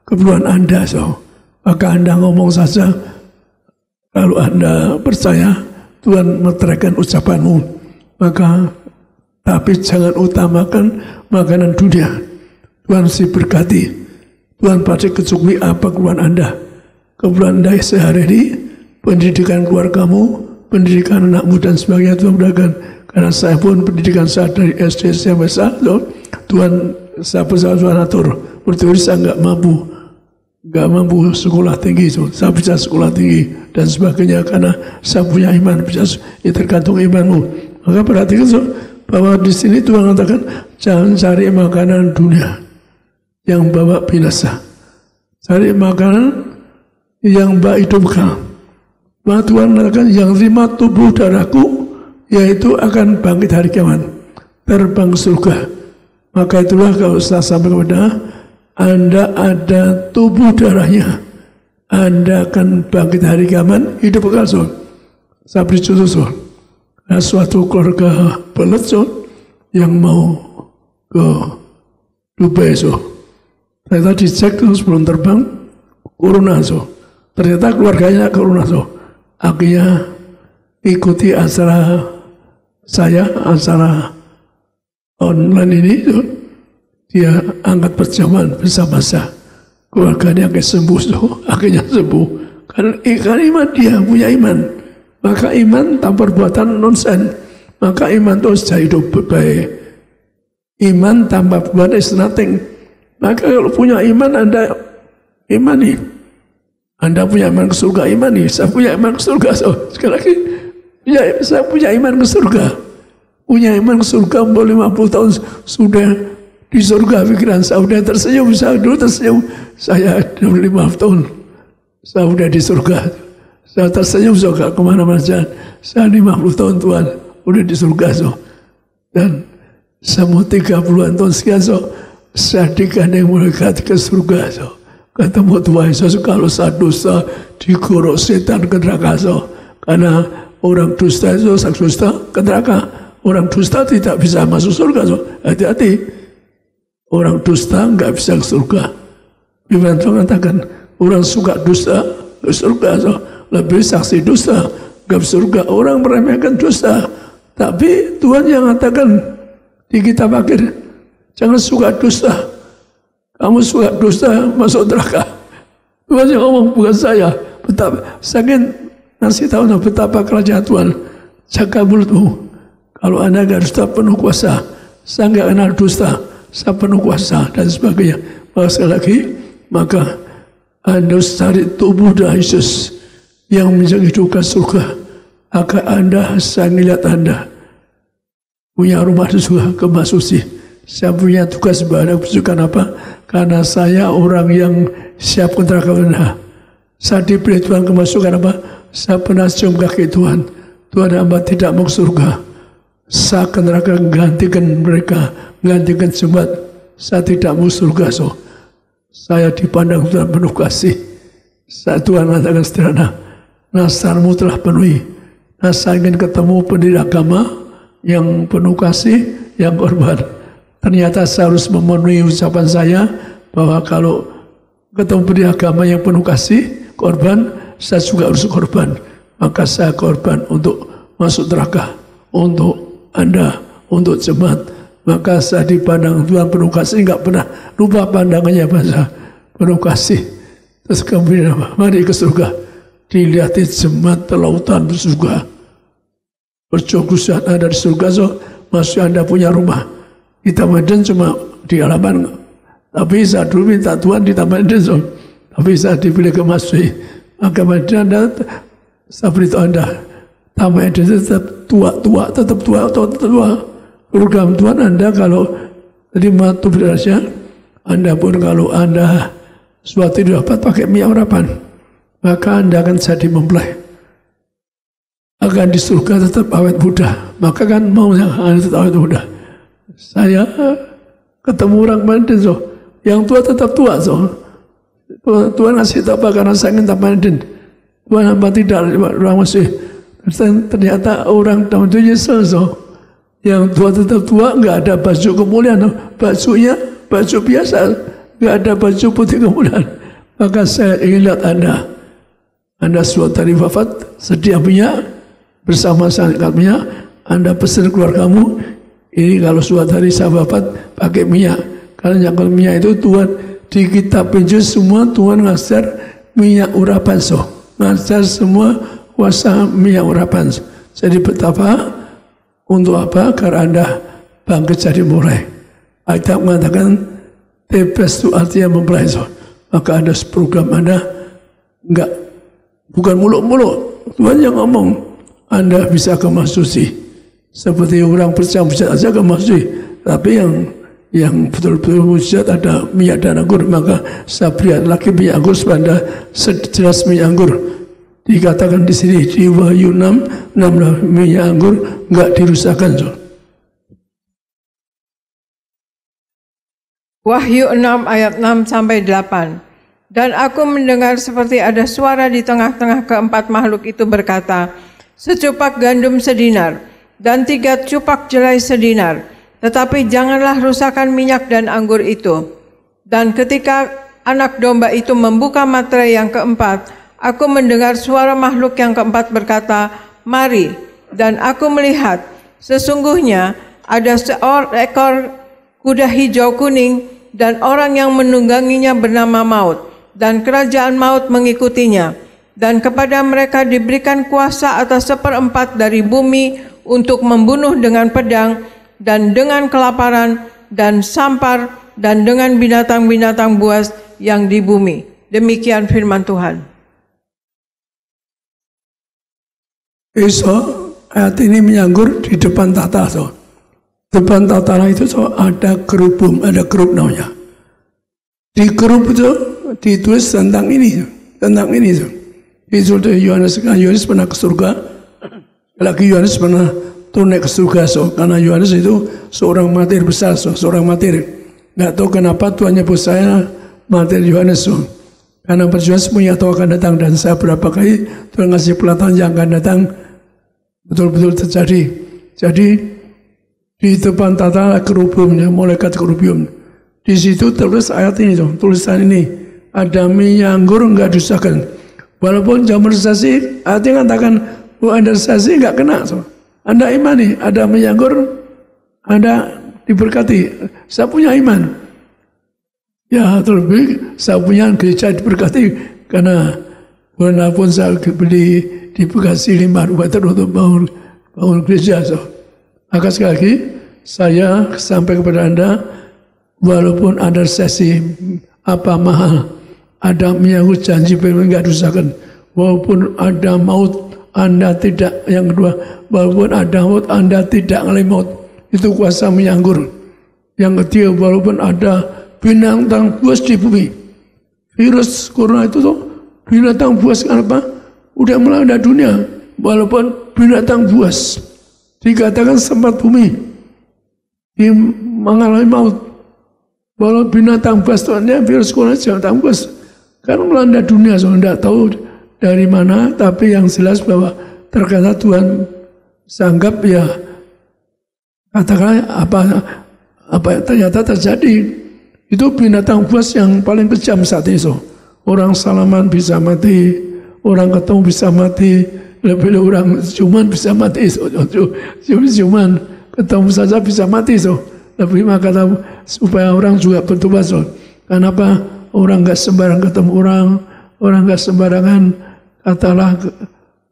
keperluan Anda. Maka Anda ngomong saja, kalau Anda percaya, Tuhan meteraikan ucapanmu. Maka Tapi jangan utamakan makanan dunia. Tuhan mesti berkati. Tuhan pasti kecukupi apa keperluan Anda. Keperluan Anda sehari-hari, pendidikan keluargamu, pendidikan anakmu dan sebagainya Tuhan mudahkan. Karena saya pun pendidikan saya dari SD sampai saat Tuhan saya Tuhan atur. Berteori saya nggak mampu sekolah tinggi, saya bisa sekolah tinggi dan sebagainya karena saya punya iman. Bisa ya tergantung imanmu. Maka perhatikan bahwa di sini Tuhan katakan jangan cari makanan dunia yang bawa binasa. Cari makanan yang bawa hidup kekal. Maka Tuhan katakan yang terima tubuh darahku yaitu akan bangkit hari kiamat, terbang ke surga. Maka itulah kalau saya sampaikan kepada Anda ada tubuh darahnya, Anda akan bangkit hari kiamat, hidup kekal. Saya beri contoh ada suatu keluarga pelet yang mau ke Dubai ternyata dicek sebelum terbang corona ternyata keluarganya corona akhirnya ikuti acara saya, acara online ini dia angkat perjamuan bersama saya, keluarganya akhirnya sembuh karena iman, dia punya iman. Maka iman tanpa perbuatan nonsen. Maka iman itu sudah hidup baik. Iman tanpa perbuatan is nothing. Maka kalau punya iman Anda imani. Anda punya iman ke surga, imani. Saya punya iman ke surga. Sekali lagi, saya punya iman ke surga. Punya iman ke surga, 50 tahun sudah di surga pikiran saya sudah tersenyum. Saya dulu tersenyum. Saya 50 tahun. Saya sudah di surga. Saya tersenyum gak kemana-mana jalan. Saya 50 tahun Tuhan udah di surga dan saya mau 30-an tahun sekian saya digandeng malaikat ke surga ketemu Tuhan Yesus. Kalau saya dosa digorok setan ke neraka karena orang dusta itu saksi dusta ke neraka. Orang dusta tidak bisa masuk surga hati-hati. Orang dusta nggak bisa ke surga. Firman Tuhan katakan orang suka dusta ke surga lebih saksi dusta ke surga. Orang meremehkan dusta, tapi Tuhan yang mengatakan di kitab akhir jangan suka dusta. Kamu suka dusta masuk neraka. Tuhan yang ngomong bukan saya. Betapa saya ingin ngasih tahu betapa kerajaan Tuhan. Jaga mulutmu. Kalau Anda nggak dusta penuh kuasa, saya nggak kenal dusta, saya penuh kuasa dan sebagainya. Maka sekali lagi, maka Anda harus cari tubuh dari Yesus yang menghidupkan surga. Agar Anda, saya melihat Anda punya rumah di surga, kemah suci. Saya punya tugas banyak bersukan apa? Karena saya orang yang siap ke neraka benar. Saya diberi Tuhan kemasukan apa? Saya pernah cium kaki Tuhan. Tuhan hamba tidak mau surga. Saya ke neraka menggantikan mereka, menggantikan jemaat. Saya tidak mau surga. Saya dipandang Tuhan penuh kasih. Saya Tuhan mengatakan sederhana. Nasarmu telah penuhi. Nah, saya ingin ketemu pendiri agama yang penuh kasih, yang korban. Ternyata saya harus memenuhi ucapan saya bahwa kalau ketemu pendiri agama yang penuh kasih, korban, saya juga harus korban. Maka saya korban untuk masuk neraka, untuk Anda, untuk jemaat. Maka saya dipandang Tuhan penuh kasih, enggak pernah lupa pandangannya bahasa penuh kasih. Terus kemudian mari ke surga. Dilihat jemaat lautan di surga. Perjogusan ada di surga, masih Anda punya rumah. Di Taman Eden cuma di halaman. Tapi saya dulu minta Tuhan di Taman Eden, tapi saya dipilih ke masjid. Maka Anda, saya beritahu Anda, Taman Eden tetap tua. Program Tuhan Anda kalau terima tubuh rahasia, Anda pun kalau Anda suatu dapat pakai minyak urapan, maka Anda akan jadi mempelai. Akan di surga tetap awet muda. Maka kan maunya Anda tetap awet muda. Saya ketemu orang Manden yang tua tetap tua Tuhan ngasih apa karena saya ingin Manden. Tuhan hamba tidak orang masih. Ternyata orang tahun itu Yesus yang tua tetap tua, nggak ada baju kemuliaan. Bajunya baju biasa, nggak ada baju putih kemuliaan. Maka saya ingin lihat Anda suatu hari wafat, sedia punya, bersama saya punya, Anda pesan keluargamu, Ini kalau suatu hari saya wafat pakai minyak. Karena yang minyak itu Tuhan di kitab Injil semua Tuhan ngajar minyak urapan ngajar semua kuasa minyak urapan. Jadi betapa untuk apa? Karena Anda bangkit jadi mulai. Alkitab mengatakan tebas itu artinya memulai. Maka ada program Anda bukan muluk-muluk. Tuhan yang ngomong, Anda bisa kemas suci. Seperti orang percaya saja kemas suci. Tapi yang betul-betul mujizat ada minyak dan anggur. Maka saya beri lagi minyak anggur supaya Anda sejelas minyak anggur. Dikatakan di sini di Wahyu 6 minyak anggur enggak dirusakkan. Wahyu 6 ayat 6 sampai 8. Dan aku mendengar seperti ada suara di tengah-tengah keempat makhluk itu berkata, secupak gandum sedinar dan 3 cupak jelai sedinar, tetapi janganlah rusakkan minyak dan anggur itu. Dan ketika anak domba itu membuka materai yang keempat, aku mendengar suara makhluk yang keempat berkata, mari. Dan aku melihat, sesungguhnya ada seekor kuda hijau kuning, dan orang yang menungganginya bernama Maut, dan kerajaan maut mengikutinya. Dan kepada mereka diberikan kuasa atas 1/4 dari bumi untuk membunuh dengan pedang, dan dengan kelaparan, dan sampar, dan dengan binatang-binatang buas yang di bumi. Demikian firman Tuhan. Ayat ini menyanggur di depan tata. Depan tata itu ada kerubung, ada kerub namanya. Di kerub itu ditulis tentang ini. Itu Yohanes pernah ke surga. Lagi Yohanes pernah turun ke surga. Karena Yohanes itu seorang martir besar, seorang martir. Nggak tahu kenapa Tuhan nyebut saya martir Yohanes. Karena perjuangan semuanya tahu akan datang, dan saya berapa kali Tuhan ngasih pelatihan yang akan datang betul-betul terjadi. Jadi di depan tata kerubungnya, malaikat kerubung. Di situ terus ayat ini, tulisan ini, ada minyak anggur enggak dirusakkan. Walaupun zaman resesi, artinya katakan bahwa Anda resesi enggak kena. Anda imani, ada minyak anggur, Anda diberkati. Saya punya iman. Ya, terlebih saya punya gereja diberkati karena walaupun saya beli di Bekasi 5 rumah untuk bangun gereja. Maka sekali lagi saya sampai kepada Anda, walaupun ada sesi apa mahal, ada menyangkut janji firman enggak dirusakkan. Walaupun ada maut, Anda tidak. Yang kedua, walaupun ada maut, Anda tidak mengalami maut. Itu kuasa menyanggur. Yang ketiga, walaupun ada binatang buas di bumi. Virus corona itu tuh binatang buas, kenapa? Udah melanda dunia. Walaupun binatang buas dikatakan sempat bumi mengalami maut. Walau binatang buas soalnya virus corona binatang buas karena melanda dunia, saya tidak tahu dari mana, tapi yang jelas bahwa terkata Tuhan sanggap ya katakan apa ternyata terjadi. Itu binatang buas yang paling kejam saat itu. Orang salaman bisa mati, orang ketemu bisa mati, lebih orang ciuman bisa mati. Ciuman ketemu saja bisa mati. Lebih maka supaya orang juga bertobat. Kenapa? Orang nggak sembarang ketemu orang nggak sembarangan katalah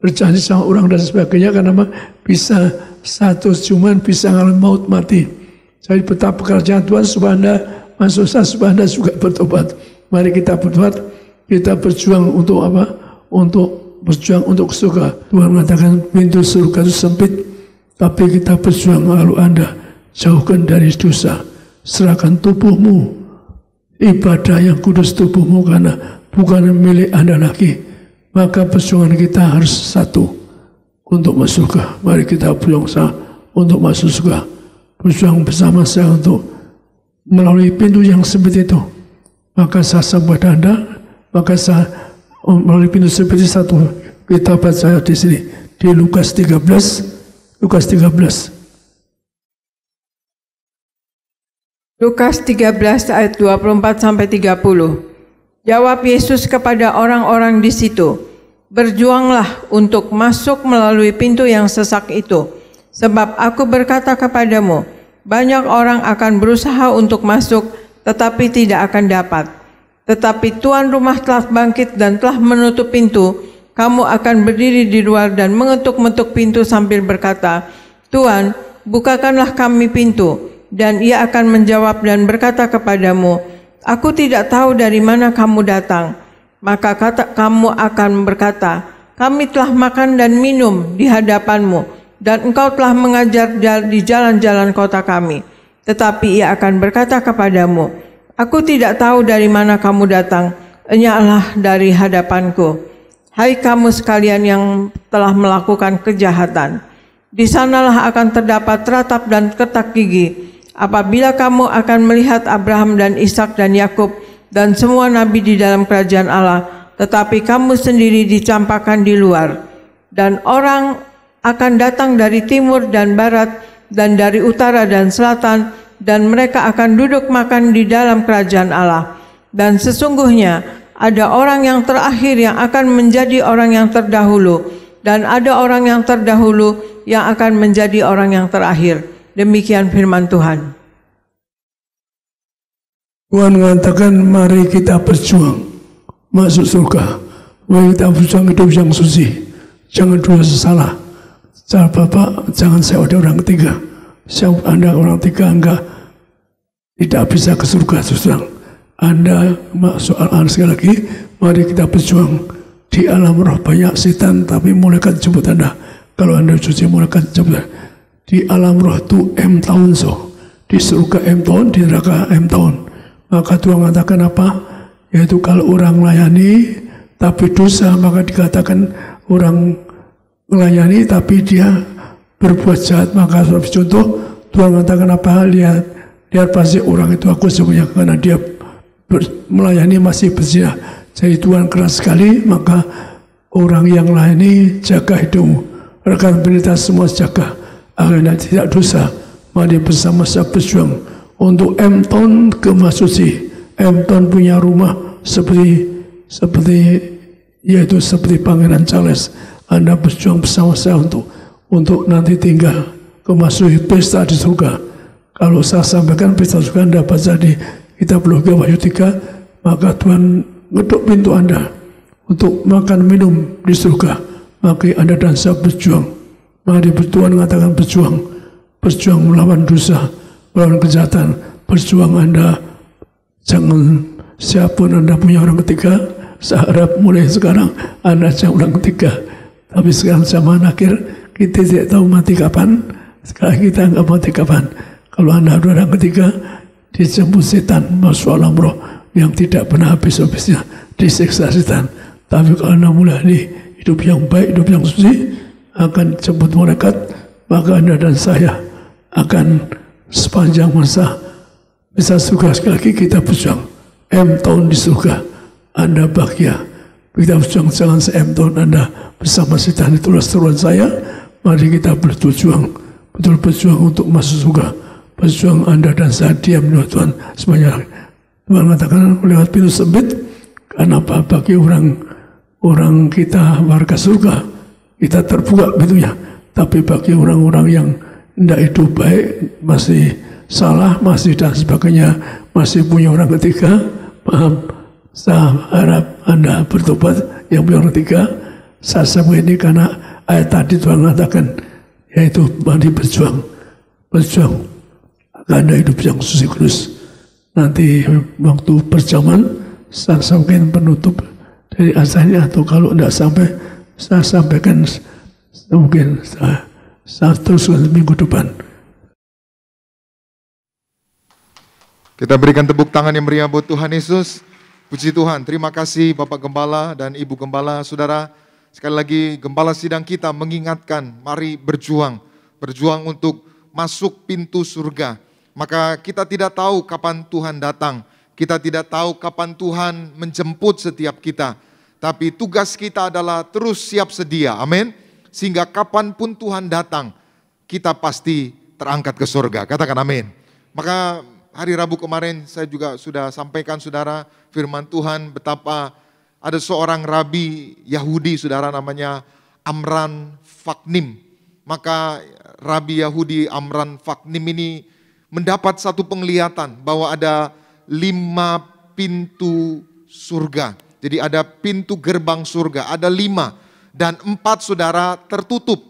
berjanji sama orang dan sebagainya. Kenapa? Bisa satu ciuman bisa ngalami maut mati. Jadi betapa pekerjaan Tuhan supaya Anda masuk supaya Anda juga bertobat. Mari kita bertobat, kita berjuang untuk apa? Untuk berjuang untuk surga. Tuhan mengatakan pintu surga itu sempit, tapi kita berjuang lalu Anda jauhkan dari dosa. Serahkan tubuhmu, ibadah yang kudus tubuhmu karena bukan milik Anda lagi. Maka perjuangan kita harus satu untuk masuk surga. Mari kita berjuang untuk masuk surga. Berjuang bersama saya untuk melalui pintu yang sempit itu. Maka saya sampai Anda, maka saya melalui pintu seperti satu. Kita baca di sini di Lukas 13. Lukas 13 ayat 24 sampai 30. Jawab Yesus kepada orang-orang di situ, berjuanglah untuk masuk melalui pintu yang sesak itu, sebab aku berkata kepadamu, Banyak orang akan berusaha untuk masuk, tetapi tidak akan dapat. Tetapi tuan rumah telah bangkit dan telah menutup pintu. Kamu akan berdiri di luar dan mengetuk-mentuk pintu sambil berkata, Tuan, bukakanlah kami pintu. Dan ia akan menjawab dan berkata kepadamu, Aku tidak tahu dari mana kamu datang. Maka kamu akan berkata, Kami telah makan dan minum di hadapanmu, dan engkau telah mengajar di jalan-jalan kota kami. Tetapi ia akan berkata kepadamu, Aku tidak tahu dari mana kamu datang, enyahlah dari hadapanku. Hai kamu sekalian yang telah melakukan kejahatan, di sanalah akan terdapat ratap dan ketak gigi, apabila kamu akan melihat Abraham dan Ishak dan Yakub dan semua nabi di dalam kerajaan Allah, tetapi kamu sendiri dicampakkan di luar. Dan orang akan datang dari timur dan barat dan dari utara dan selatan, dan mereka akan duduk makan di dalam kerajaan Allah. Dan sesungguhnya ada orang yang terakhir yang akan menjadi orang yang terdahulu, dan ada orang yang terdahulu yang akan menjadi orang yang terakhir. Demikian firman Tuhan. Tuhan mengatakan, mari kita berjuang masuk surga. Mari kita berjuang hidup yang suci. Jangan dua salah. Bapak, jangan saya ada orang ketiga. Saya Anda orang ketiga, enggak, tidak bisa ke surga, saudara. Anda soal sekali lagi, mari kita berjuang. Di alam roh banyak setan, tapi malaikat jemput Anda. Kalau Anda suci, malaikat jemput. Di alam roh itu M tahun di surga M tahun, di neraka M tahun. Maka Tuhan mengatakan apa? Yaitu kalau orang melayani tapi dosa, maka dikatakan orang melayani tapi dia berbuat jahat. Maka sebagai contoh, Tuhan mengatakan apa? Lihat pasti orang itu aku semuanya, karena dia melayani masih berzina. Jadi Tuhan keras sekali. Maka orang yang melayani, jaga hidupmu, rekan pendeta semua jaga agar tidak dosa. Mari bersama-sama berjuang untuk M tahun kemasuci. M tahun punya rumah seperti yaitu seperti Pangeran Charles. Anda berjuang bersama saya untuk nanti tinggal kemasuki pesta di surga. Kalau saya sampaikan pesta surga, Anda baca di kitab Loga Wahyu 3, maka Tuhan ngetuk pintu Anda untuk makan minum di surga. Maka Anda dan saya berjuang. Mari Tuhan mengatakan berjuang melawan dosa, melawan kejahatan. Berjuang Anda, jangan siapapun Anda punya orang ketiga. Saya harap mulai sekarang Anda jangan orang ketiga. Tapi sekarang zaman akhir, kita tidak tahu mati kapan. Sekarang kita nggak mati kapan. Kalau Anda ada orang ketiga, dijemput setan masuk alam roh yang tidak pernah habis-habisnya, disiksa setan. Tapi kalau Anda mulai di hidup yang baik, hidup yang suci, akan jemput malaikat, maka Anda dan saya akan sepanjang masa bisa surga. Sekali lagi kita berjuang M tahun di surga. Anda bahagia. Kita berjuang, jangan se-M tahun Anda bersama setan. Itulah seruan saya. Mari kita berjuang, betul berjuang untuk masuk surga. Berjuang Anda dan saya diam di Tuhan semuanya. Tuhan mengatakan lewat pintu sempit. Kenapa? Bagi orang kita warga surga, kita terbuka pintunya. Tapi bagi orang-orang yang tidak hidup baik, masih salah, masih dan sebagainya, masih punya orang ketiga, paham? Saya harap Anda bertobat yang punya orang ketiga. Saya sebut ini karena ayat tadi Tuhan mengatakan, yaitu mari berjuang karena hidup yang suci kudus. Nanti waktu berjaman saya sampaikan penutup dari asalnya, atau kalau tidak sampai saya sampaikan mungkin saya teruskan minggu depan. Kita berikan tepuk tangan yang meriah buat Tuhan Yesus. Puji Tuhan, terima kasih Bapak Gembala dan Ibu Gembala, saudara. Sekali lagi Gembala sidang kita mengingatkan, mari berjuang untuk masuk pintu surga. Maka kita tidak tahu kapan Tuhan datang, kita tidak tahu kapan Tuhan menjemput setiap kita. Tapi tugas kita adalah terus siap sedia, amin. Sehingga kapanpun Tuhan datang, kita pasti terangkat ke surga, katakan amin. Maka hari Rabu kemarin saya juga sudah sampaikan saudara firman Tuhan betapa ada seorang rabi Yahudi saudara namanya Amran Vaknim. Maka rabi Yahudi Amran Vaknim ini mendapat satu penglihatan bahwa ada 5 pintu surga. Jadi ada pintu gerbang surga, ada 5 dan 4 saudara tertutup.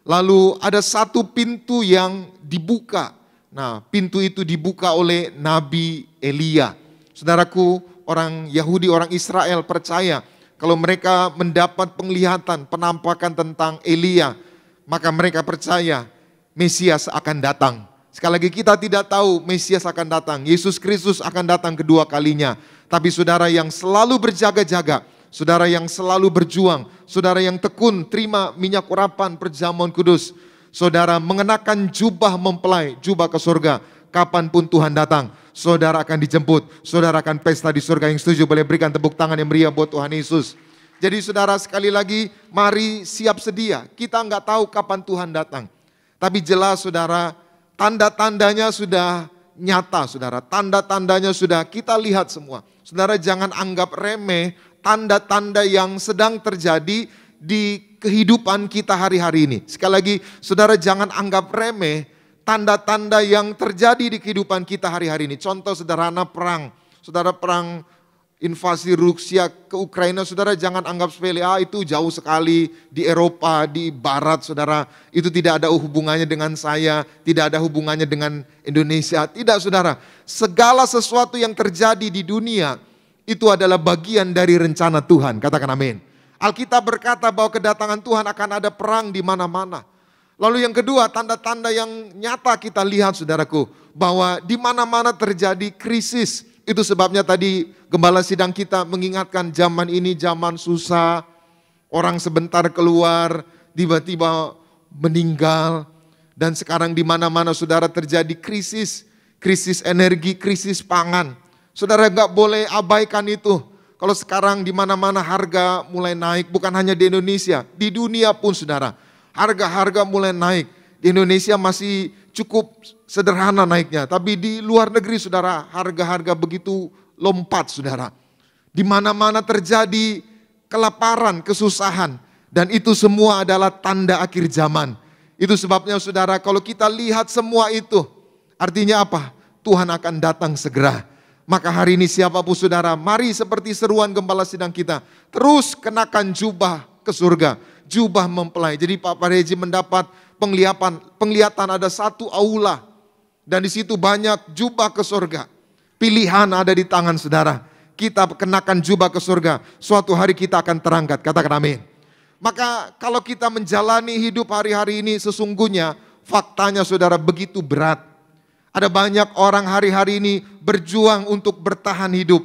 Lalu ada satu pintu yang dibuka. Nah, pintu itu dibuka oleh Nabi Elia. Saudaraku, orang Yahudi, orang Israel percaya kalau mereka mendapat penglihatan, penampakan tentang Elia, maka mereka percaya Mesias akan datang. Sekali lagi kita tidak tahu Mesias akan datang, Yesus Kristus akan datang kedua kalinya. Tapi saudara yang selalu berjaga-jaga, saudara yang selalu berjuang, saudara yang tekun terima minyak urapan perjamuan kudus, saudara mengenakan jubah mempelai, jubah ke surga. Kapanpun Tuhan datang, saudara akan dijemput, saudara akan pesta di surga. Yang setuju boleh berikan tepuk tangan yang meriah buat Tuhan Yesus. Jadi saudara sekali lagi, mari siap sedia. Kita nggak tahu kapan Tuhan datang. Tapi jelas saudara, tanda-tandanya sudah nyata saudara. Tanda-tandanya sudah kita lihat semua. Saudara jangan anggap remeh tanda-tanda yang sedang terjadi di kehidupan kita hari-hari ini. Sekali lagi, saudara jangan anggap remeh tanda-tanda yang terjadi di kehidupan kita hari-hari ini. Contoh sederhana perang. Saudara perang invasi Rusia ke Ukraina, saudara jangan anggap sepele. Itu jauh sekali di Eropa, di Barat saudara. Itu tidak ada hubungannya dengan saya, tidak ada hubungannya dengan Indonesia. Tidak saudara, segala sesuatu yang terjadi di dunia itu adalah bagian dari rencana Tuhan. Katakan amin. Alkitab berkata bahwa kedatangan Tuhan akan ada perang di mana-mana. Lalu yang kedua, tanda-tanda yang nyata kita lihat saudaraku, bahwa di mana-mana terjadi krisis. Itu sebabnya tadi gembala sidang kita mengingatkan zaman ini zaman susah, orang sebentar keluar, tiba-tiba meninggal. Dan sekarang di mana-mana saudara terjadi krisis, krisis energi, krisis pangan. Saudara gak boleh abaikan itu. Kalau sekarang di mana-mana harga mulai naik, bukan hanya di Indonesia, di dunia pun saudara. Harga-harga mulai naik. Di Indonesia masih cukup sederhana naiknya. Tapi di luar negeri saudara, harga-harga begitu lompat saudara. Di mana-mana terjadi kelaparan, kesusahan. Dan itu semua adalah tanda akhir zaman. Itu sebabnya saudara, kalau kita lihat semua itu, artinya apa? Tuhan akan datang segera. Maka hari ini siapapun saudara, mari seperti seruan gembala sidang kita, terus kenakan jubah ke surga, jubah mempelai. Jadi Pak Pareji mendapat penglihatan ada satu aula, dan di situ banyak jubah ke surga. Pilihan ada di tangan saudara. Kita kenakan jubah ke surga, suatu hari kita akan terangkat. Katakan amin. Maka kalau kita menjalani hidup hari-hari ini sesungguhnya faktanya saudara begitu berat. Ada banyak orang hari-hari ini berjuang untuk bertahan hidup.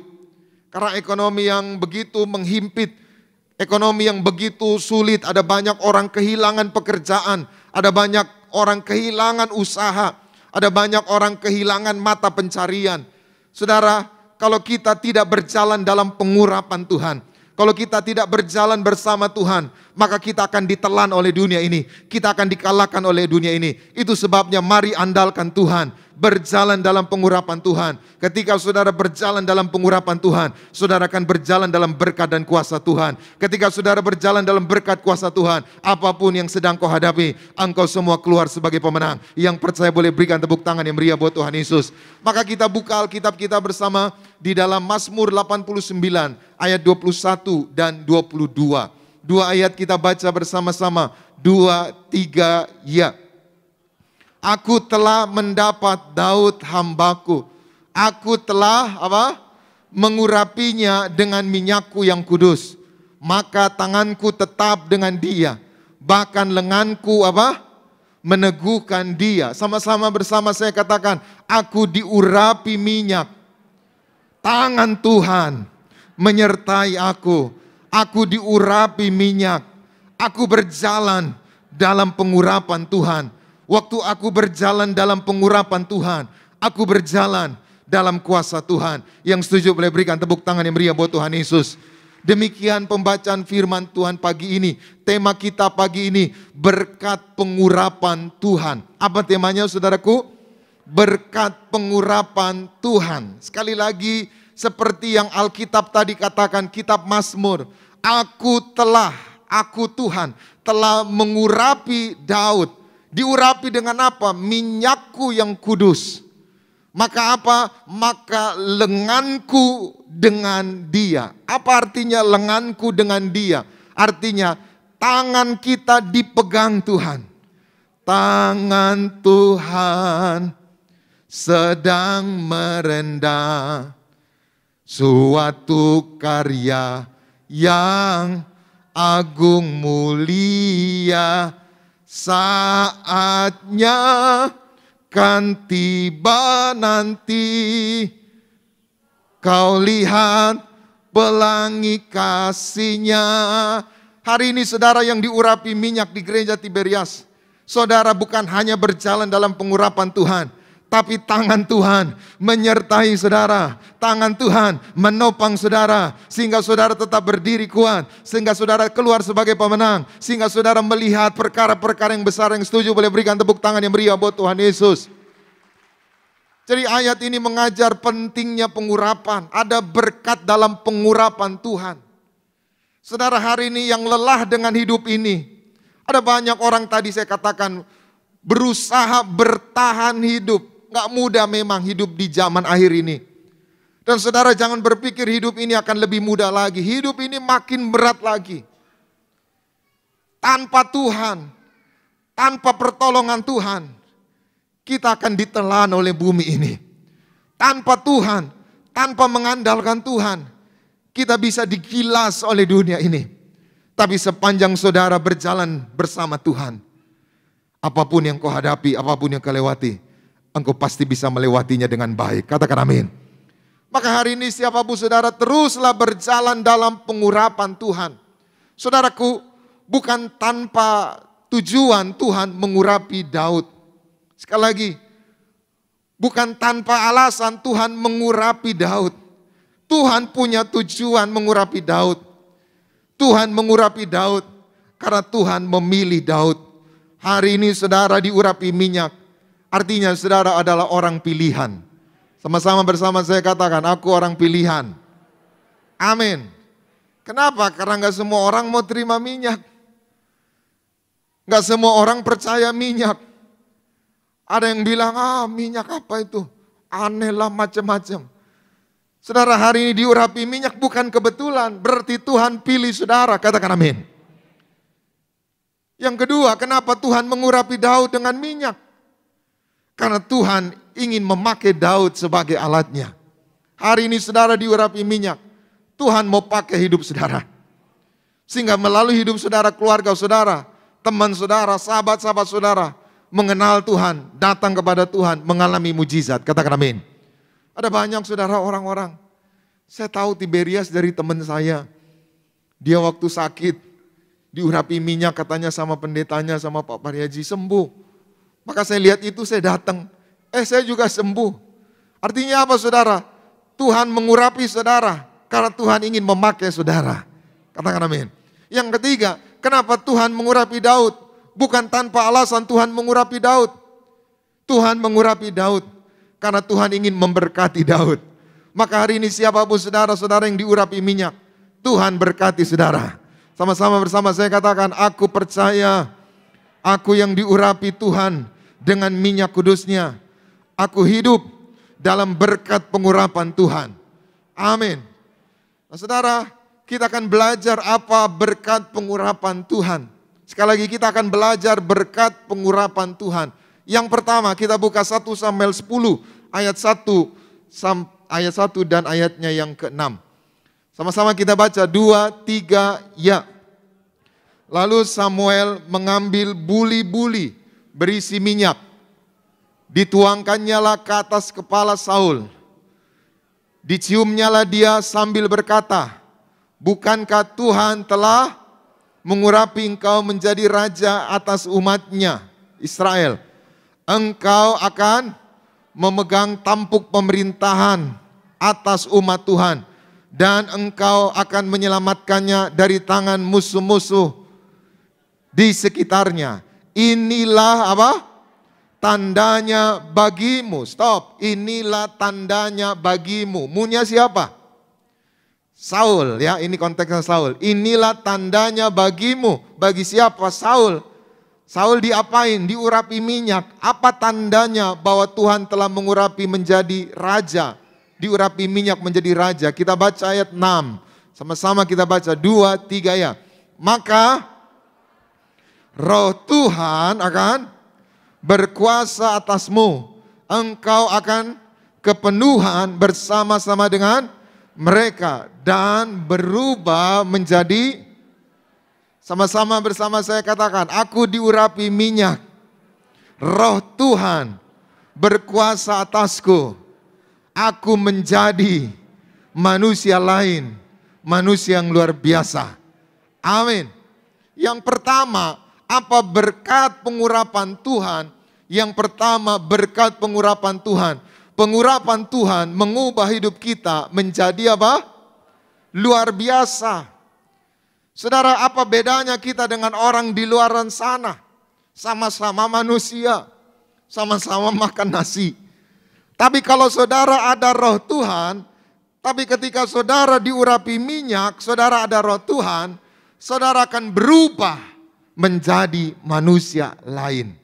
Karena ekonomi yang begitu menghimpit, ekonomi yang begitu sulit, ada banyak orang kehilangan pekerjaan, ada banyak orang kehilangan usaha, ada banyak orang kehilangan mata pencarian. Saudara, kalau kita tidak berjalan dalam pengurapan Tuhan, kalau kita tidak berjalan bersama Tuhan, maka kita akan ditelan oleh dunia ini. Kita akan dikalahkan oleh dunia ini. Itu sebabnya mari andalkan Tuhan. Berjalan dalam pengurapan Tuhan. Ketika saudara berjalan dalam pengurapan Tuhan, saudara akan berjalan dalam berkat dan kuasa Tuhan. Ketika saudara berjalan dalam berkat kuasa Tuhan, apapun yang sedang kau hadapi, engkau semua keluar sebagai pemenang. Yang percaya boleh berikan tepuk tangan yang meriah buat Tuhan Yesus. Maka kita buka Alkitab kita bersama di dalam Mazmur 89 ayat 21 dan 22. Dua ayat kita baca bersama-sama. 2, 3, ya. Aku telah mendapat Daud hambaku. Aku telah mengurapinya dengan minyakku yang kudus. Maka tanganku tetap dengan dia. Bahkan lenganku meneguhkan dia. Sama-sama bersama saya katakan, aku diurapi minyak. Tangan Tuhan menyertai aku. Aku diurapi minyak. Aku berjalan dalam pengurapan Tuhan. Waktu aku berjalan dalam pengurapan Tuhan, aku berjalan dalam kuasa Tuhan. Yang setuju boleh berikan tepuk tangan yang meriah buat Tuhan Yesus. Demikian pembacaan firman Tuhan pagi ini. Tema kita pagi ini, berkat pengurapan Tuhan. Apa temanya saudaraku? Berkat pengurapan Tuhan. Sekali lagi, seperti yang Alkitab tadi katakan, kitab Mazmur. Aku Tuhan telah mengurapi Daud. Diurapi dengan apa? Minyakku yang kudus. Maka apa? Maka lenganku dengan dia. Apa artinya lenganku dengan dia? Artinya tangan kita dipegang Tuhan. Tangan Tuhan sedang merendam suatu karya yang agung mulia. Saatnya kan tiba nanti, kau lihat pelangi kasihnya. Hari ini saudara yang diurapi minyak di gereja Tiberias, saudara bukan hanya berjalan dalam pengurapan Tuhan, tapi tangan Tuhan menyertai saudara. Tangan Tuhan menopang saudara, sehingga saudara tetap berdiri kuat, sehingga saudara keluar sebagai pemenang, sehingga saudara melihat perkara-perkara yang besar. Yang setuju boleh berikan tepuk tangan yang meriah buat Tuhan Yesus. Jadi ayat ini mengajar pentingnya pengurapan. Ada berkat dalam pengurapan Tuhan. Saudara, hari ini yang lelah dengan hidup ini, ada banyak orang tadi saya katakan berusaha bertahan hidup. Gak mudah memang hidup di zaman akhir ini. Dan saudara jangan berpikir hidup ini akan lebih mudah lagi. Hidup ini makin berat lagi. Tanpa Tuhan, tanpa pertolongan Tuhan, kita akan ditelan oleh bumi ini. Tanpa Tuhan, tanpa mengandalkan Tuhan, kita bisa digilas oleh dunia ini. Tapi sepanjang saudara berjalan bersama Tuhan, apapun yang kau hadapi, apapun yang kau lewati, engkau pasti bisa melewatinya dengan baik. Katakan amin. Maka hari ini siapapun saudara, teruslah berjalan dalam pengurapan Tuhan. Saudaraku, bukan tanpa tujuan Tuhan mengurapi Daud. Sekali lagi, bukan tanpa alasan Tuhan mengurapi Daud. Tuhan punya tujuan mengurapi Daud. Tuhan mengurapi Daud karena Tuhan memilih Daud. Hari ini saudara diurapi minyak, artinya saudara adalah orang pilihan. Sama-sama bersama saya katakan, aku orang pilihan. Amin. Kenapa? Karena gak semua orang mau terima minyak. Gak semua orang percaya minyak. Ada yang bilang, minyak apa itu? Aneh lah, macam-macam. Saudara, hari ini diurapi minyak bukan kebetulan. Berarti Tuhan pilih saudara. Katakan amin. Yang kedua, kenapa Tuhan mengurapi Daud dengan minyak? Karena Tuhan ingin memakai Daud sebagai alatnya. Hari ini saudara diurapi minyak. Tuhan mau pakai hidup saudara. Sehingga melalui hidup saudara, keluarga saudara, teman saudara, sahabat-sahabat saudara, mengenal Tuhan, datang kepada Tuhan, mengalami mujizat. Katakan amin. Ada banyak saudara orang-orang. Saya tahu Tiberias dari teman saya. Dia waktu sakit, diurapi minyak katanya sama pendetanya, sama Pak Pariaji, sembuh. Maka saya lihat itu, saya datang. Saya juga sembuh. Artinya apa saudara? Tuhan mengurapi saudara karena Tuhan ingin memakai saudara. Katakan amin. Yang ketiga, kenapa Tuhan mengurapi Daud? Bukan tanpa alasan Tuhan mengurapi Daud. Tuhan mengurapi Daud karena Tuhan ingin memberkati Daud. Maka hari ini siapapun saudara-saudara yang diurapi minyak, Tuhan berkati saudara. Sama-sama bersama saya katakan, aku percaya, aku yang diurapi Tuhan dengan minyak kudusnya, aku hidup dalam berkat pengurapan Tuhan. Amin. Nah saudara, kita akan belajar apa berkat pengurapan Tuhan. Sekali lagi kita akan belajar berkat pengurapan Tuhan. Yang pertama kita buka 1 Samuel 10 ayat 1 dan ayatnya yang ke-6. Sama-sama kita baca 2, 3, ya. Lalu Samuel mengambil buli-buli berisi minyak, dituangkannyalah ke atas kepala Saul. Diciumnyalah dia sambil berkata, bukankah Tuhan telah mengurapi engkau menjadi raja atas umatnya Israel? Engkau akan memegang tampuk pemerintahan atas umat Tuhan, dan engkau akan menyelamatkannya dari tangan musuh-musuh di sekitarnya. Inilah apa? Tandanya bagimu. Stop. Inilah tandanya bagimu. Munya siapa? Saul, ya, ini konteksnya Saul. Inilah tandanya bagimu. Bagi siapa? Saul. Saul diapain? Diurapi minyak. Apa tandanya bahwa Tuhan telah mengurapi menjadi raja? Diurapi minyak menjadi raja. Kita baca ayat 6. Sama-sama kita baca 2, 3 ya. Maka Roh Tuhan akan berkuasa atasmu. Engkau akan kepenuhan bersama-sama dengan mereka. Dan berubah menjadi, sama-sama bersama saya katakan, aku diurapi minyak. Roh Tuhan berkuasa atasku. Aku menjadi manusia lain. Manusia yang luar biasa. Amin. Yang pertama, apa berkat pengurapan Tuhan? Yang pertama, berkat pengurapan Tuhan. Pengurapan Tuhan mengubah hidup kita menjadi apa? Luar biasa. Saudara, apa bedanya kita dengan orang di luaran sana? Sama-sama manusia, sama-sama makan nasi. Tapi kalau saudara ada roh Tuhan, tapi ketika saudara diurapi minyak, saudara ada roh Tuhan, saudara akan berubah menjadi manusia lain.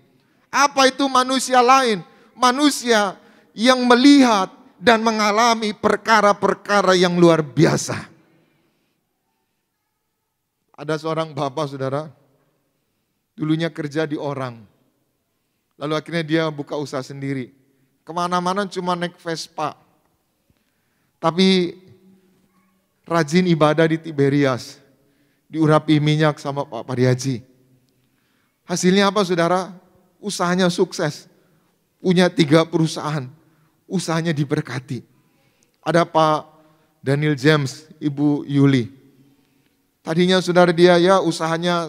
Apa itu manusia lain? Manusia yang melihat dan mengalami perkara-perkara yang luar biasa. Ada seorang bapak, saudara, dulunya kerja di orang. Lalu akhirnya dia buka usaha sendiri. Kemana-mana cuma naik Vespa. Tapi rajin ibadah di Tiberias. Diurapi minyak sama Pak Pariaji. Hasilnya apa, saudara? Usahanya sukses. Punya 3 perusahaan. Usahanya diberkati. Ada Pak Daniel James, Ibu Yuli. Tadinya saudara dia ya usahanya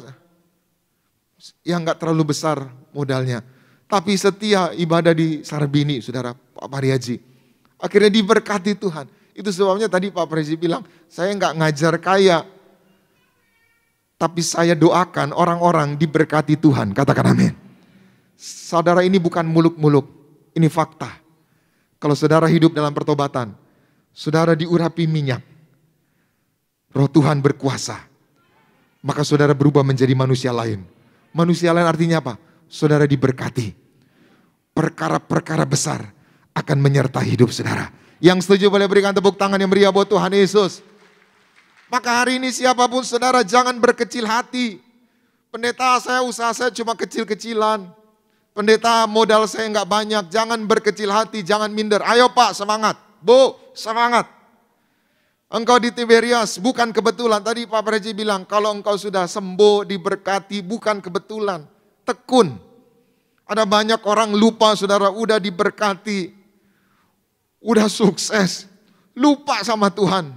yang gak terlalu besar modalnya. Tapi setia ibadah di Sarbini, saudara Pak Pariaji. Akhirnya diberkati Tuhan. Itu sebabnya tadi Pak Pariaji bilang, saya gak ngajar kaya. Tapi saya doakan orang-orang diberkati Tuhan. Katakan amin. Saudara, ini bukan muluk-muluk, ini fakta. Kalau saudara hidup dalam pertobatan, saudara diurapi minyak. Roh Tuhan berkuasa. Maka saudara berubah menjadi manusia lain. Manusia lain artinya apa? Saudara diberkati. Perkara-perkara besar akan menyertai hidup saudara. Yang setuju boleh berikan tepuk tangan yang meriah buat Tuhan Yesus. Maka hari ini siapapun saudara jangan berkecil hati. Pendeta, saya usaha saya cuma kecil-kecilan. Pendeta, modal saya nggak banyak. Jangan berkecil hati, jangan minder. Ayo Pak, semangat. Bu, semangat. Engkau di Tiberias bukan kebetulan. Tadi Pak Preji bilang, kalau engkau sudah sembuh, diberkati, bukan kebetulan. Tekun. Ada banyak orang lupa, saudara, udah diberkati. Udah sukses. Lupa sama Tuhan.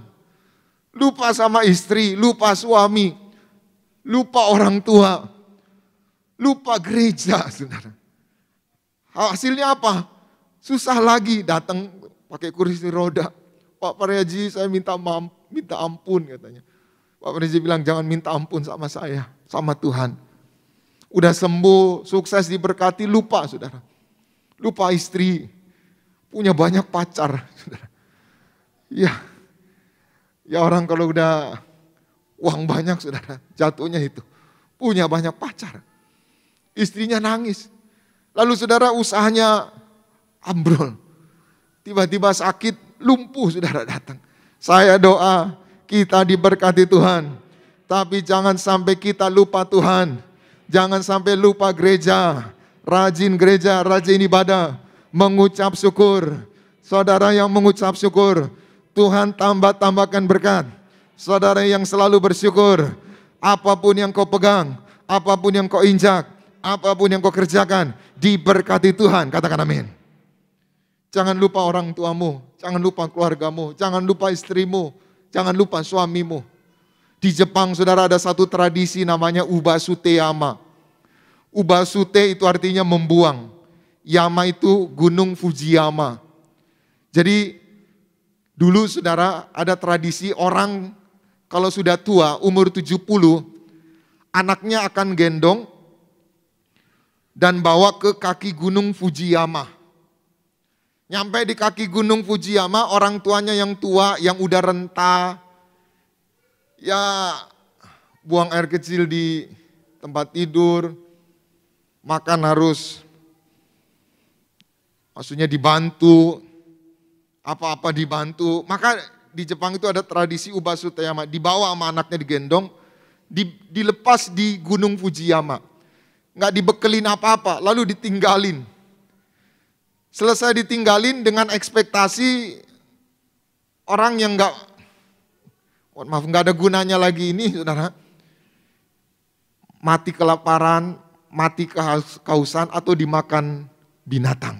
Lupa sama istri, lupa suami. Lupa orang tua. Lupa gereja, saudara. Hasilnya apa? Susah lagi datang pakai kursi roda. Pak Pariaji, saya minta ampun katanya. Pak Pariaji bilang jangan minta ampun sama saya, sama Tuhan. Udah sembuh, sukses diberkati, lupa saudara. Lupa istri, punya banyak pacar saudara. Ya orang kalau udah uang banyak saudara, jatuhnya itu. Punya banyak pacar. Istrinya nangis. Lalu saudara usahanya ambrol. Tiba-tiba sakit. Lumpuh saudara datang. Saya doa kita diberkati Tuhan. Tapi jangan sampai kita lupa Tuhan. Jangan sampai lupa gereja. Rajin gereja, rajin ibadah. Mengucap syukur. Saudara yang mengucap syukur, Tuhan tambahkan berkat. Saudara yang selalu bersyukur. Apapun yang kau pegang, apapun yang kau injak, apapun yang kau kerjakan, diberkati Tuhan. Katakan amin. Jangan lupa orang tuamu, jangan lupa keluargamu, jangan lupa istrimu, jangan lupa suamimu. Di Jepang saudara ada satu tradisi namanya Ubasute Yama. Ubasute itu artinya membuang. Yama itu gunung Fujiyama. Jadi dulu saudara ada tradisi orang kalau sudah tua umur 70, anaknya akan gendong dan bawa ke kaki gunung Fujiyama. Nyampe di kaki gunung Fujiyama, orang tuanya yang tua, yang udah renta, ya buang air kecil di tempat tidur, makan harus, maksudnya dibantu, apa-apa dibantu. Maka di Jepang itu ada tradisi Ubasu Teyama, dibawa sama anaknya digendong, dilepas di Gunung Fujiyama. Nggak dibekelin apa-apa, lalu ditinggalin. Selesai ditinggalin dengan ekspektasi orang yang nggak ada gunanya lagi ini, saudara. Mati kelaparan, mati kehausan, atau dimakan binatang.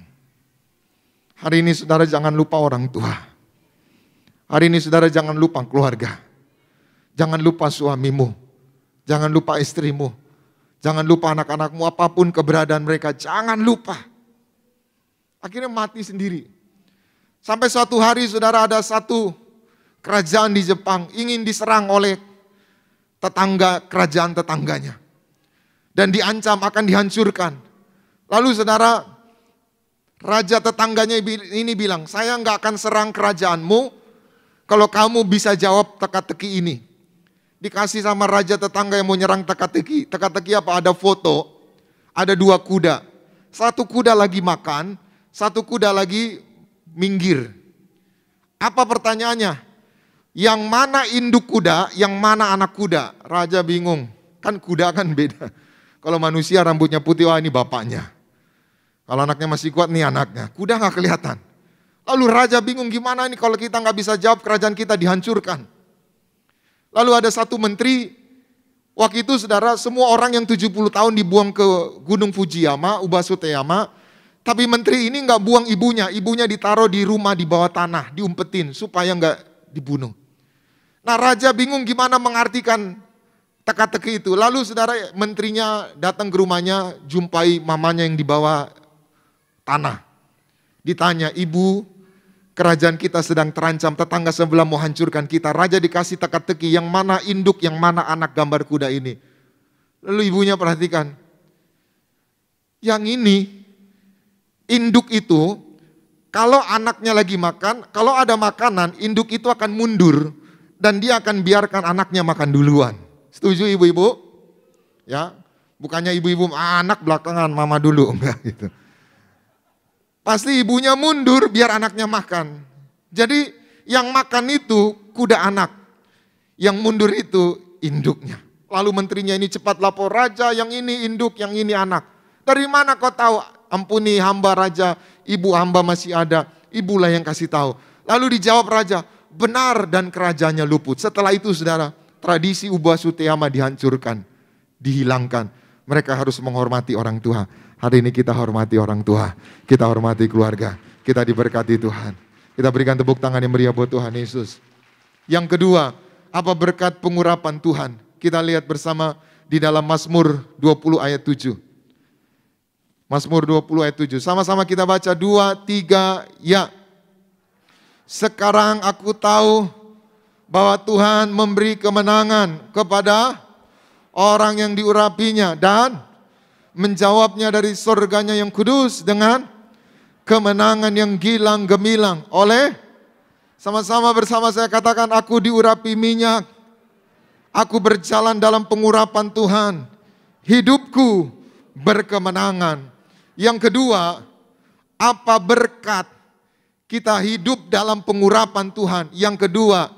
Hari ini saudara jangan lupa orang tua. Hari ini saudara jangan lupa keluarga. Jangan lupa suamimu. Jangan lupa istrimu. Jangan lupa anak-anakmu, apapun keberadaan mereka. Jangan lupa. Akhirnya mati sendiri. Sampai suatu hari saudara, ada satu kerajaan di Jepang ingin diserang oleh tetangga kerajaan tetangganya. Dan diancam akan dihancurkan. Lalu saudara, raja tetangganya ini bilang, saya nggak akan serang kerajaanmu kalau kamu bisa jawab teka-teki ini. Dikasih sama raja tetangga yang mau nyerang teka-teki. Teka-teki apa? Ada foto, ada 2 kuda. Satu kuda lagi makan, satu kuda lagi minggir. Apa pertanyaannya? Yang mana induk kuda, yang mana anak kuda? Raja bingung, kan kuda kan beda. Kalau manusia rambutnya putih, wah ini bapaknya. Kalau anaknya masih kuat, nih anaknya. Kuda nggak kelihatan. Lalu raja bingung, gimana ini kalau kita nggak bisa jawab, kerajaan kita dihancurkan. Lalu ada satu menteri, waktu itu saudara, semua orang yang 70 tahun dibuang ke Gunung Fujiyama, Ubasu Teyama. Tapi menteri ini nggak buang ibunya ditaruh di rumah di bawah tanah, diumpetin supaya nggak dibunuh. Nah raja bingung gimana mengartikan teka-teki itu. Lalu saudara, menterinya datang ke rumahnya, jumpai mamanya yang di bawah tanah. Ditanya, ibu, kerajaan kita sedang terancam, tetangga sebelah mau hancurkan kita. Raja dikasih teka-teki, yang mana induk, yang mana anak gambar kuda ini. Lalu ibunya perhatikan, yang ini, induk itu, kalau anaknya lagi makan, kalau ada makanan, induk itu akan mundur. Dan dia akan biarkan anaknya makan duluan. Setuju ibu-ibu? Ya, bukannya ibu-ibu anak belakangan, mama dulu. Enggak gitu. Pasti ibunya mundur biar anaknya makan. Jadi yang makan itu kuda anak. Yang mundur itu induknya. Lalu menterinya ini cepat lapor, raja yang ini induk, yang ini anak. Dari mana kau tahu? Ampuni hamba raja, ibu hamba masih ada. Ibulah yang kasih tahu. Lalu dijawab raja, benar, dan kerajaannya luput. Setelah itu saudara, tradisi Ubasu Teyama dihancurkan, dihilangkan. Mereka harus menghormati orang tua. Hari ini kita hormati orang tua, kita hormati keluarga, kita diberkati Tuhan. Kita berikan tepuk tangan yang meriah buat Tuhan Yesus. Yang kedua, apa berkat pengurapan Tuhan? Kita lihat bersama di dalam Mazmur 20 ayat 7. Mazmur 20 ayat 7. Sama-sama kita baca 2, 3, ya. Sekarang aku tahu bahwa Tuhan memberi kemenangan kepada orang yang diurapinya dan menjawabnya dari surganya yang kudus dengan kemenangan yang gilang gemilang. Oleh, sama-sama bersama saya katakan, aku diurapi minyak, aku berjalan dalam pengurapan Tuhan, hidupku berkemenangan. Yang kedua, apa berkat kita hidup dalam pengurapan Tuhan? Yang kedua,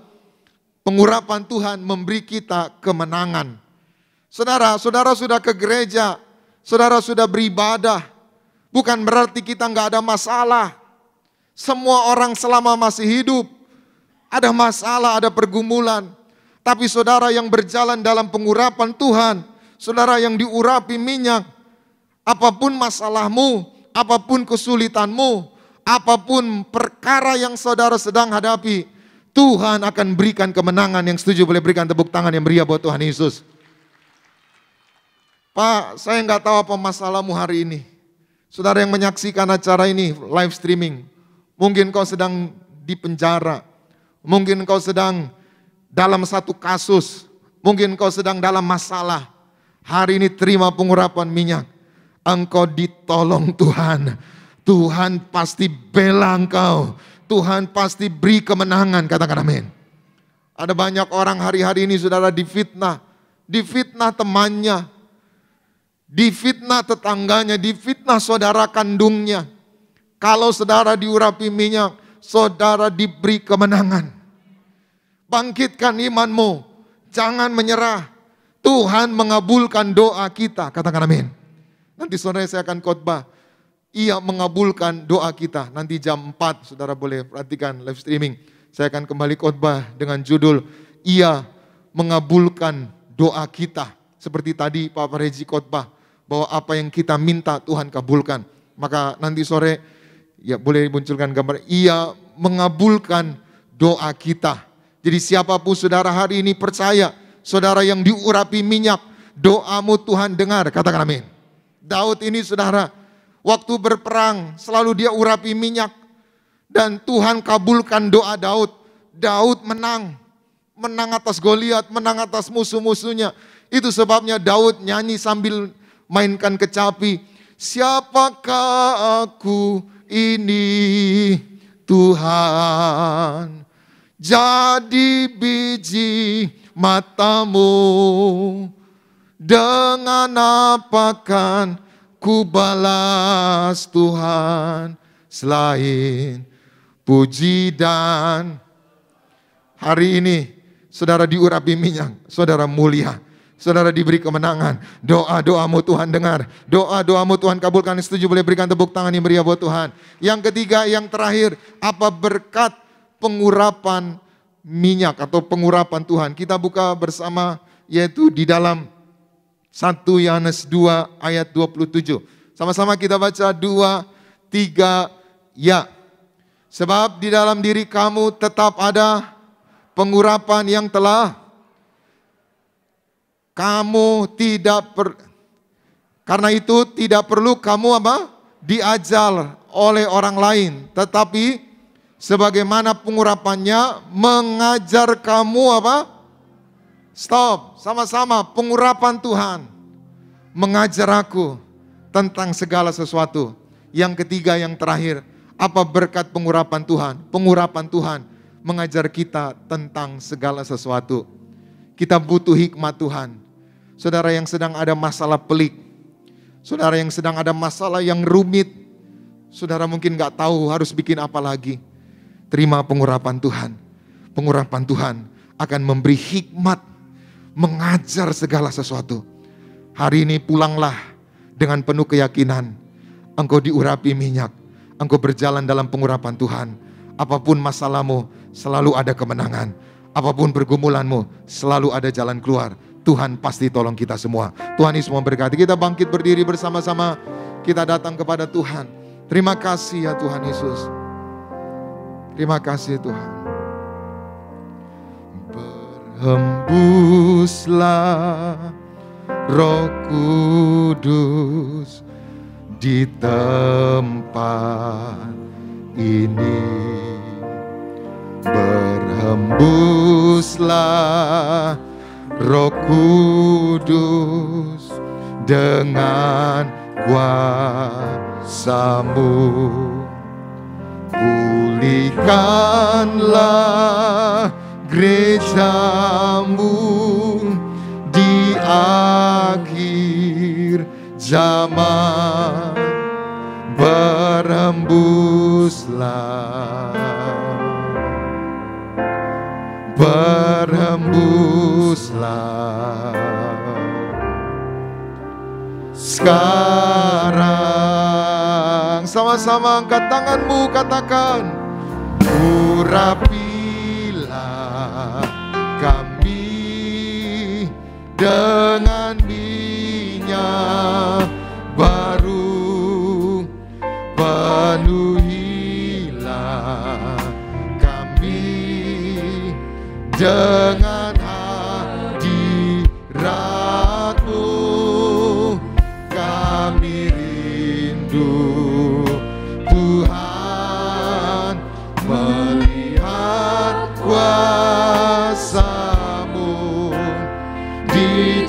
pengurapan Tuhan memberi kita kemenangan. Saudara sudah ke gereja, saudara sudah beribadah, bukan berarti kita nggak ada masalah. Semua orang selama masih hidup, ada masalah, ada pergumulan. Tapi saudara yang berjalan dalam pengurapan Tuhan, saudara yang diurapi minyak, apapun masalahmu, apapun kesulitanmu, apapun perkara yang saudara sedang hadapi, Tuhan akan berikan kemenangan. Yang setuju boleh berikan tepuk tangan yang meriah buat Tuhan Yesus. Pak, saya nggak tahu apa masalahmu hari ini. Saudara yang menyaksikan acara ini live streaming, mungkin kau sedang di penjara, mungkin kau sedang dalam satu kasus, mungkin kau sedang dalam masalah. Hari ini terima pengurapan minyak. Engkau ditolong Tuhan. Tuhan pasti bela engkau. Tuhan pasti beri kemenangan. Katakan amin. Ada banyak orang hari-hari ini saudara difitnah. Difitnah temannya. difitnah tetangganya, difitnah saudara kandungnya. Kalau saudara diurapi minyak, saudara diberi kemenangan. Bangkitkan imanmu, jangan menyerah. Tuhan mengabulkan doa kita, katakan amin. Nanti sore saya akan khotbah, Ia mengabulkan doa kita. Nanti jam 4, saudara boleh perhatikan live streaming. Saya akan kembali khotbah dengan judul, Ia mengabulkan doa kita. Seperti tadi Pak Regi khotbah, bahwa apa yang kita minta Tuhan kabulkan. Maka nanti sore, ya boleh munculkan gambar, Ia mengabulkan doa kita. Jadi siapapun saudara hari ini percaya, saudara yang diurapi minyak, doamu Tuhan dengar, katakan amin. Daud ini saudara, waktu berperang selalu dia urapi minyak, dan Tuhan kabulkan doa Daud. Daud menang atas Goliat, menang atas musuh-musuhnya. Itu sebabnya Daud nyanyi sambil mainkan kecapi, siapakah aku ini Tuhan, jadi biji matamu, dengan apa kan ku balas Tuhan, selain puji dan. Hari ini saudara diurapi minyak, saudara mulia, saudara diberi kemenangan. Doa-doamu Tuhan dengar, doa-doamu Tuhan kabulkan. Setuju boleh berikan tepuk tangan yang meriah buat Tuhan. Yang ketiga, yang terakhir, apa berkat pengurapan minyak atau pengurapan Tuhan. Kita buka bersama, yaitu di dalam 1 Yohanes 2 ayat 27. Sama-sama kita baca 2, 3, ya. Sebab di dalam diri kamu tetap ada pengurapan yang telah kamu karena itu tidak perlu kamu diajar oleh orang lain, tetapi sebagaimana pengurapannya mengajar kamu Stop, sama-sama pengurapan Tuhan mengajar aku tentang segala sesuatu. Yang ketiga, yang terakhir, apa berkat pengurapan Tuhan? Pengurapan Tuhan mengajar kita tentang segala sesuatu. Kita butuh hikmat Tuhan. Saudara yang sedang ada masalah pelik, saudara yang sedang ada masalah yang rumit, saudara mungkin gak tahu harus bikin apa lagi. Terima pengurapan Tuhan. Pengurapan Tuhan akan memberi hikmat mengajar segala sesuatu. Hari ini pulanglah dengan penuh keyakinan. Engkau diurapi minyak, engkau berjalan dalam pengurapan Tuhan. Apapun masalahmu, selalu ada kemenangan. Apapun pergumulanmu, selalu ada jalan keluar. Tuhan pasti tolong kita semua. Tuhan Yesus memberkati. Kita bangkit berdiri bersama-sama. Kita datang kepada Tuhan. Terima kasih ya Tuhan Yesus. Terima kasih Tuhan. Berhembuslah Roh Kudus di tempat ini. Berhembuslah Roh Kudus dengan kuasa-Mu. Pulihkanlah gereja-Mu di akhir zaman. Berhembuslah, berhembuslah sekarang. Sama-sama angkat tanganmu, katakan, urapilah kami dengan minyak baru, penuhilah kami dengan hadirat-Mu. Kami rindu Tuhan melihat kuasa-Mu di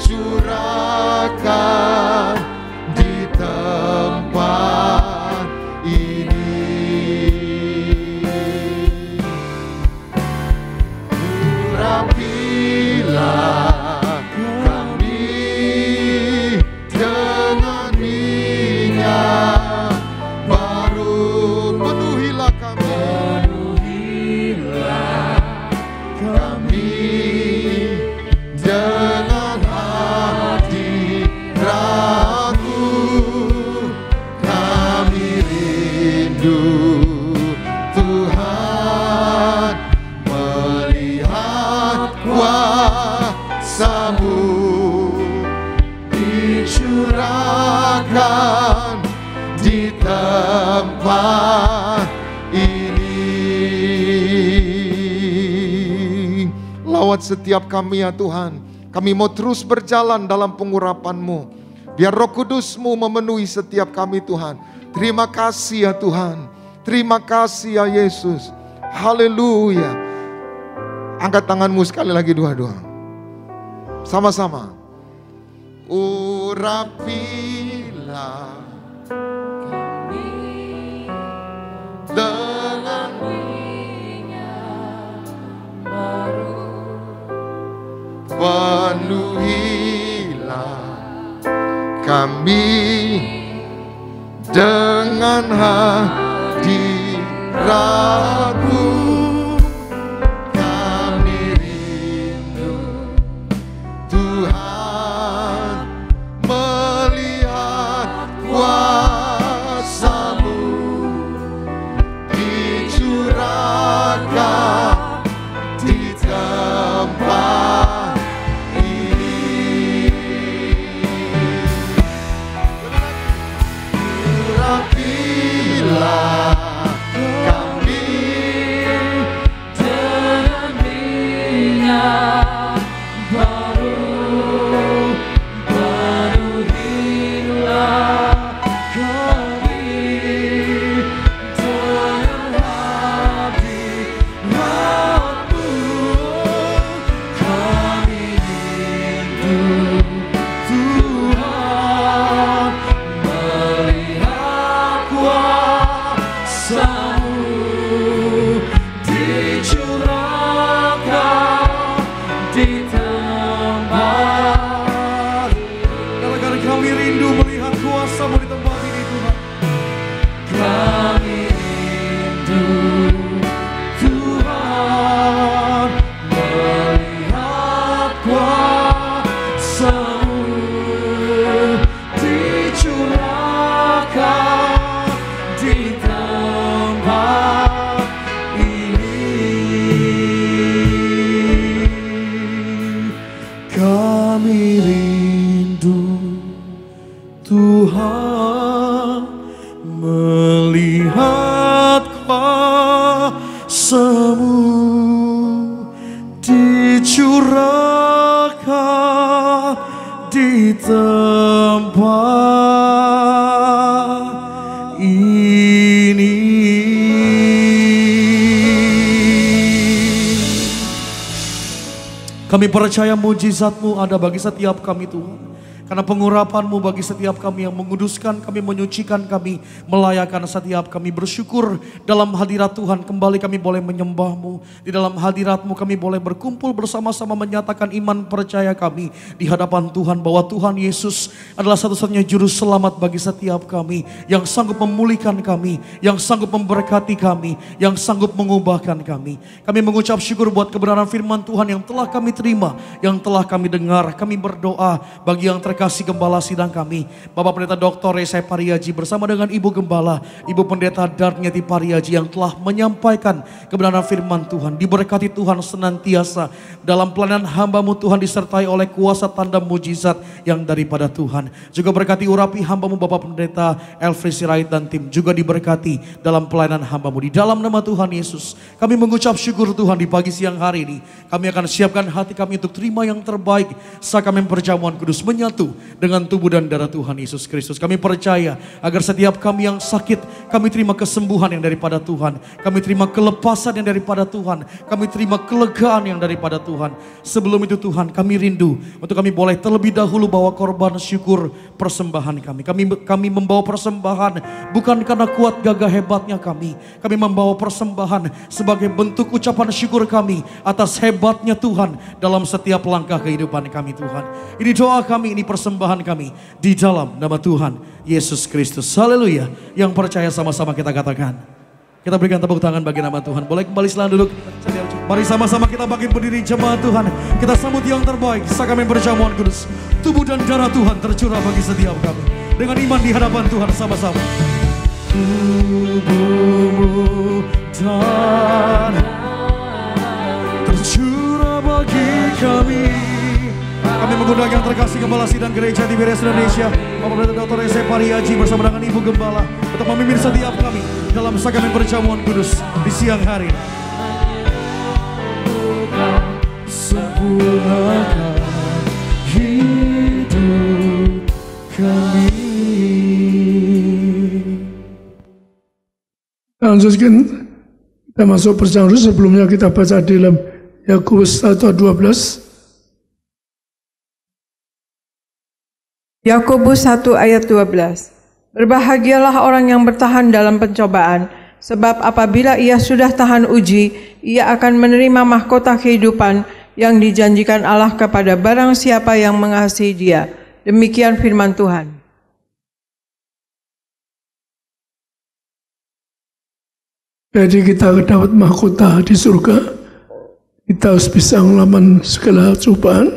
kuasa-Mu dicurahkan di tempat ini. Lawat setiap kami ya Tuhan. Kami mau terus berjalan dalam pengurapan-Mu. Biar Roh Kudus-Mu memenuhi setiap kami Tuhan. Terima kasih ya Tuhan. Terima kasih ya Yesus. Haleluya. Angkat tanganmu sekali lagi dua-dua. Sama-sama. Urapilah dengan minyak baru, penuhilah kami dengan hadirat-Mu. Kami rindu Tuhan melihat kuasa-Mu dicurahkan di tempat ini. Urapilah kami dengan minyak baru, penuhilah kami dengan hadirat-Mu. Kami rindu Tuhan melihat kuasa-Mu dicurahkan di tempat. Katakan kami rindu melihat kuasa-Mu di tempat ini Tuhan. Kami rindu Tuhan melihat kuasa-Mu dicurahkan di tempat ini. Kami rindu Tuhan melihat kuasa-Mu dicurahkan di tempat ini. Kami percaya mujizat-Mu ada bagi setiap kami Tuhan. Karena pengurapan-Mu bagi setiap kami yang menguduskan kami, menyucikan kami, melayakan setiap kami. Bersyukur dalam hadirat Tuhan kembali kami boleh menyembah-Mu. Di dalam hadirat-Mu kami boleh berkumpul bersama-sama menyatakan iman percaya kami di hadapan Tuhan. Bahwa Tuhan Yesus adalah satu-satunya juru selamat bagi setiap kami. Yang sanggup memulihkan kami, yang sanggup memberkati kami, yang sanggup mengubahkan kami. Kami mengucap syukur buat kebenaran firman Tuhan yang telah kami terima, yang telah kami dengar. Kami berdoa bagi yang terkasih Gembala sidang kami, Bapak Pendeta Dr. Resai Pariaji bersama dengan Ibu Gembala, Ibu Pendeta Darnyati Pariaji yang telah menyampaikan kebenaran firman Tuhan. Diberkati Tuhan senantiasa dalam pelayanan hamba-Mu Tuhan, disertai oleh kuasa tanda mujizat yang daripada Tuhan. Juga berkati urapi hamba-Mu Bapak Pendeta Elfri Sirait dan tim, juga diberkati dalam pelayanan hamba-Mu. Di dalam nama Tuhan Yesus kami mengucap syukur Tuhan. Di pagi siang hari ini kami akan siapkan hati kami untuk terima yang terbaik saat kami perjamuan kudus menyatu dengan tubuh dan darah Tuhan Yesus Kristus. Kami percaya agar setiap kami yang sakit, kami terima kesembuhan yang daripada Tuhan. Kami terima kelepasan yang daripada Tuhan. Kami terima kelegaan yang daripada Tuhan. Sebelum itu Tuhan, kami rindu untuk kami boleh terlebih dahulu bawa korban syukur persembahan kami. Kami membawa persembahan bukan karena kuat gagah hebatnya kami. Kami membawa persembahan sebagai bentuk ucapan syukur kami atas hebatnya Tuhan dalam setiap langkah kehidupan kami Tuhan. Ini doa kami, ini persembahan kami di dalam nama Tuhan Yesus Kristus. Haleluya. Yang percaya sama-sama kita katakan. Kita berikan tepuk tangan bagi nama Tuhan. Boleh kembali silakan duduk. Mari sama-sama kita bangkit berdiri jemaat Tuhan. Kita sambut yang terbaik saat kami berjamuan kudus. Tubuh dan darah Tuhan tercurah bagi setiap kami. Dengan iman di hadapan Tuhan sama-sama. Tubuhmu dan tercurah bagi kami. mengundang yang terkasih Gembala Sidang Gereja Tiberias Indonesia, Bapak Pendeta Dr. S. Pariaji bersama dengan Ibu Gembala untuk memimpin setiap kami dalam sakramen perjamuan kudus di siang hari. Sempurnakan hidup kami. Lanjutkan, kita masuk perjamuan. Sebelumnya kita baca di dalam Yakobus 1:12. Yakobus 1 ayat 12. Berbahagialah orang yang bertahan dalam pencobaan, sebab apabila ia sudah tahan uji, ia akan menerima mahkota kehidupan yang dijanjikan Allah kepada barang siapa yang mengasihi Dia. Demikian firman Tuhan. Jadi kita dapat mahkota di surga. Kita harus bisa melawan segala cobaan,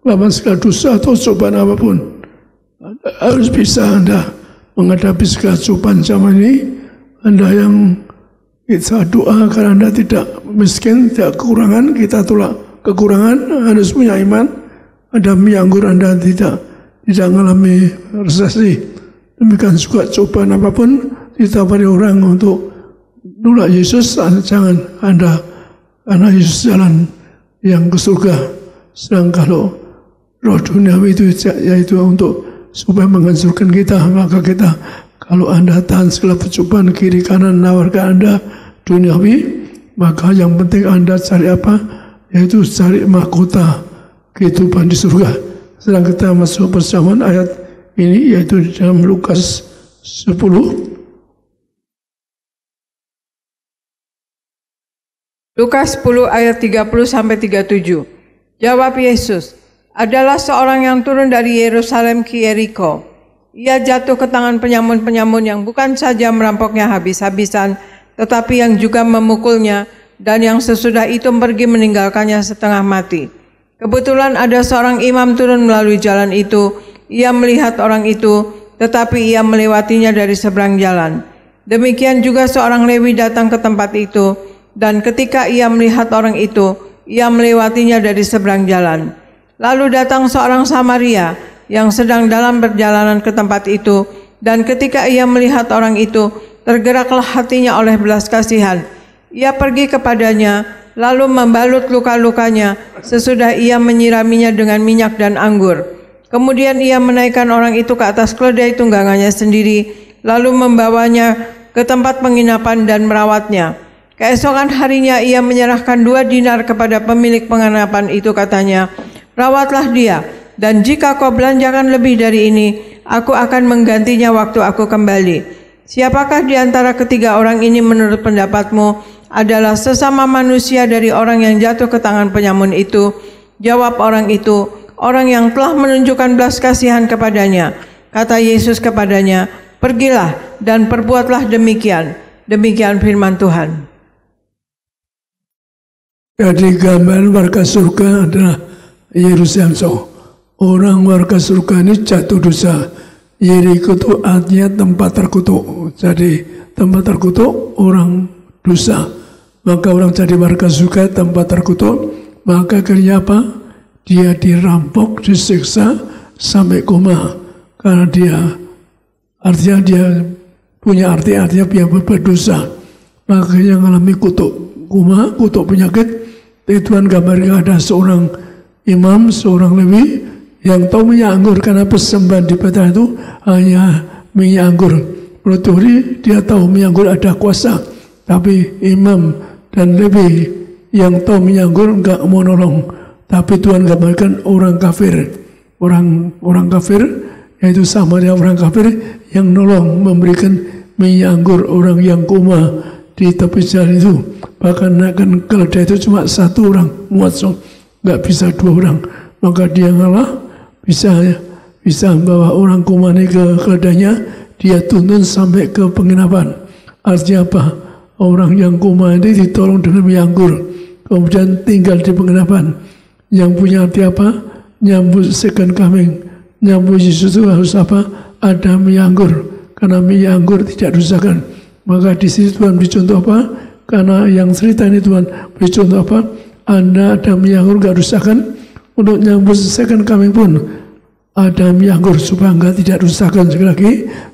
melawan segala dosa atau cobaan apapun. Harus bisa Anda menghadapi segala cobaan zaman ini. Anda yang kita doa karena Anda tidak miskin, tidak kekurangan, kita tolak kekurangan, harus punya iman. Anda menganggur, Anda tidak mengalami resesi. Demikian juga cobaan apapun ditawari orang untuk tolak Yesus, jangan Anda, karena Yesus jalan yang ke surga. Sedang kalau roh duniawi itu yaitu untuk supaya menghancurkan kita, maka kita kalau Anda tahan segala percobaan kiri kanan nawarkan Anda duniawi, maka yang penting Anda cari apa? Yaitu cari mahkota kehidupan di surga. Sedang kita masuk perjamuan ayat ini yaitu dalam Lukas 10. Lukas 10 ayat 30-37. Jawab Yesus, adalah seorang yang turun dari Yerusalem ke Yeriko. Ia jatuh ke tangan penyamun-penyamun yang bukan saja merampoknya habis-habisan, tetapi yang juga memukulnya, dan yang sesudah itu pergi meninggalkannya setengah mati. Kebetulan ada seorang imam turun melalui jalan itu. Ia melihat orang itu, tetapi ia melewatinya dari seberang jalan. Demikian juga seorang Lewi datang ke tempat itu, dan ketika ia melihat orang itu, ia melewatinya dari seberang jalan. Lalu datang seorang Samaria yang sedang dalam perjalanan ke tempat itu, dan ketika ia melihat orang itu, tergeraklah hatinya oleh belas kasihan. Ia pergi kepadanya, lalu membalut luka-lukanya, sesudah ia menyiraminya dengan minyak dan anggur. Kemudian ia menaikkan orang itu ke atas keledai tunggangannya sendiri, lalu membawanya ke tempat penginapan dan merawatnya. Keesokan harinya ia menyerahkan 2 dinar kepada pemilik penginapan itu, katanya, rawatlah dia, dan jika kau belanjakan lebih dari ini, aku akan menggantinya waktu aku kembali. Siapakah di antara ketiga orang ini menurut pendapatmu adalah sesama manusia dari orang yang jatuh ke tangan penyamun itu? Jawab orang itu, orang yang telah menunjukkan belas kasihan kepadanya. Kata Yesus kepadanya, pergilah dan perbuatlah demikian. Demikian firman Tuhan. Jadi gambaran warga surga adalah Yerusalem. Orang warga surga ini jatuh dosa. Yeriko itu artinya tempat terkutuk. Jadi tempat terkutuk orang dosa. Maka orang jadi warga surga tempat terkutuk. Maka akhirnya apa? Dia dirampok, disiksa sampai koma. Karena dia artinya dia punya artinya dia berdosa. Maka dia mengalami kutuk koma, kutuk penyakit. Tuhan gambarnya ada seorang imam, seorang Lewi yang tahu minyak anggur, karena persembahan di Petra itu hanya minyak anggur. Menurut teori dia tahu minyak anggur ada kuasa, tapi imam dan Lewi yang tahu minyak anggur enggak mau nolong. Tapi Tuhan gambarkan orang kafir, orang kafir yaitu sama dengan orang kafir yang nolong memberikan minyak anggur orang yang koma di tepi jalan itu. Bahkan naikkan keledai itu cuma 1 orang muat, nggak bisa 2 orang. Maka dia ngalah, bisa membawa orang koma ini ke keledainya, dia tuntun sampai ke penginapan. Artinya apa? Orang yang koma ini ditolong dengan minyak anggur, kemudian tinggal di penginapan. Yang punya arti apa? Nyambut second coming, nyambut Yesus itu harus apa? Ada minyak anggur, karena minyak anggur tidak dosakan. Maka di sini Tuhan beri contoh apa? Karena yang cerita ini Tuhan beri contoh apa? Anda ada minyak anggur gak dosakan, untuk menyambut second coming pun ada mie anggur supaya Anda tidak rusakkan. Sekali lagi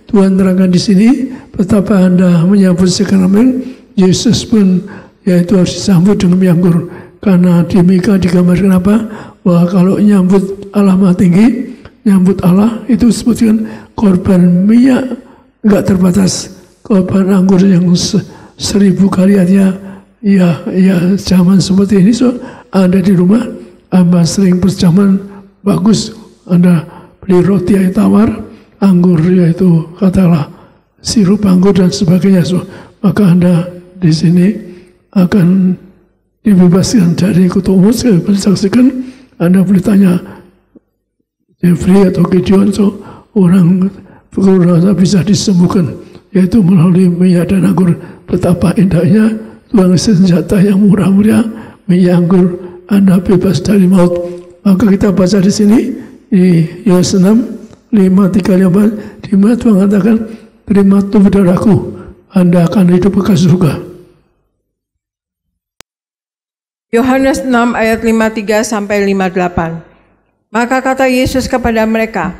Tuhan terangkan di sini betapa Anda menyambut second coming. Yesus pun yaitu harus disambut dengan mie anggur, karena di Mika digambarkan apa? Bahwa kalau nyambut Allah Maha Tinggi, nyambut Allah itu sebutkan korban minyak enggak terbatas, korban anggur yang 1000 kali aja. Ya zaman seperti ini, so Anda di rumah Anda sering berjaman bagus, Anda beli roti yang tawar, anggur yaitu katalah sirup anggur dan sebagainya, so maka Anda di sini akan dibebaskan dari kutuk umur. Saya boleh saksikan, Anda boleh tanya Jeffrey atau Gideon, so orang bisa disembuhkan, yaitu melalui minyak dan anggur. Betapa indahnya Tuhan, senjata yang murah-murah, minyak anggur, Anda bebas dari maut. Maka kita baca di sini di Yohanes 6, 5:3-4, di mana Tuhan katakan, terima tubuh darahku, Anda akan hidup kekal surga. Yohanes 6 ayat 53-58. Maka kata Yesus kepada mereka,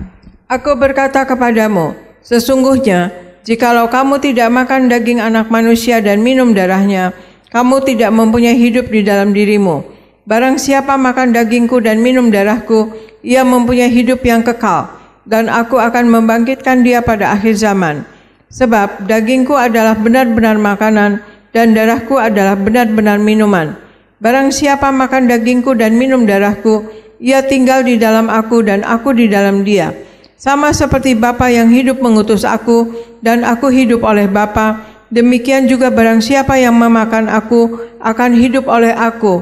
Aku berkata kepadamu, sesungguhnya jikalau kamu tidak makan daging anak manusia dan minum darahnya, kamu tidak mempunyai hidup di dalam dirimu. Barang siapa makan dagingku dan minum darahku, ia mempunyai hidup yang kekal, dan aku akan membangkitkan dia pada akhir zaman. Sebab dagingku adalah benar-benar makanan, dan darahku adalah benar-benar minuman. Barang siapa makan dagingku dan minum darahku, ia tinggal di dalam aku dan aku di dalam dia. Sama seperti Bapa yang hidup mengutus aku, dan aku hidup oleh Bapa, demikian juga barang siapa yang memakan aku akan hidup oleh aku.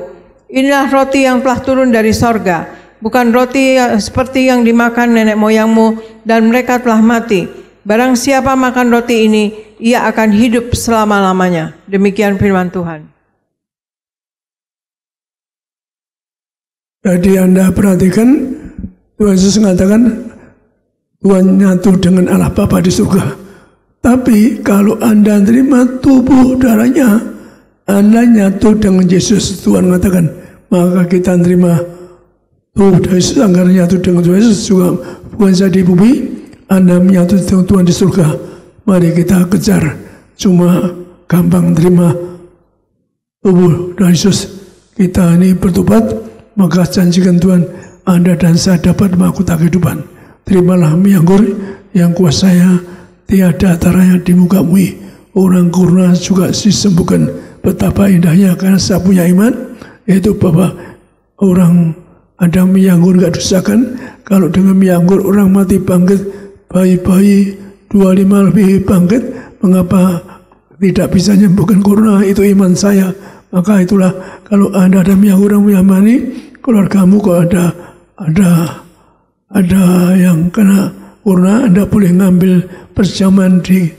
Inilah roti yang telah turun dari sorga, bukan roti seperti yang dimakan nenek moyangmu dan mereka telah mati. Barang siapa makan roti ini, ia akan hidup selama-lamanya. Demikian firman Tuhan. Jadi Anda perhatikan, Tuhan Yesus mengatakan Tuhan nyatu dengan Allah Bapa di surga. Tapi kalau Anda terima tubuh darahnya, Anda nyatu dengan Yesus. Tuhan mengatakan, maka kita terima tubuh dari Yesus agar nyatu dengan Tuhan Yesus juga. Bukan saja di bumi, Anda menyatu dengan Tuhan di surga. Mari kita kejar. Cuma gampang terima tubuh dari Yesus. Kita ini bertobat, maka janjikan Tuhan, Anda dan saya dapat mahkota kehidupan. Terimalah mie anggur yang kuasanya tiada taranya di muka bumi. Orang kurna juga disembuhkan. Betapa indahnya karena saya punya iman, yaitu bahwa orang ada mie anggur gak dosakan. Kalau dengan mie anggur orang mati bangkit, bayi-bayi 25 lebih bangkit, mengapa tidak bisa menyembuhkan kurna? Itu iman saya. Maka itulah, kalau Anda ada mie anggur yang menyamani keluargamu, kalau ada yang kena kurna, Anda boleh ngambil perjamuan di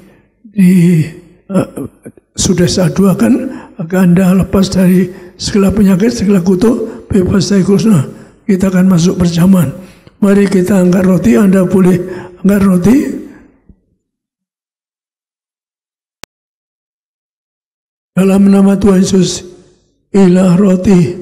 sudah saya doakan agar Anda lepas dari segala penyakit, segala kutuk, bebas dari kurna. Kita akan masuk perjamuan. Mari kita angkat roti. Anda boleh angkat roti. Dalam nama Tuhan Yesus, inilah roti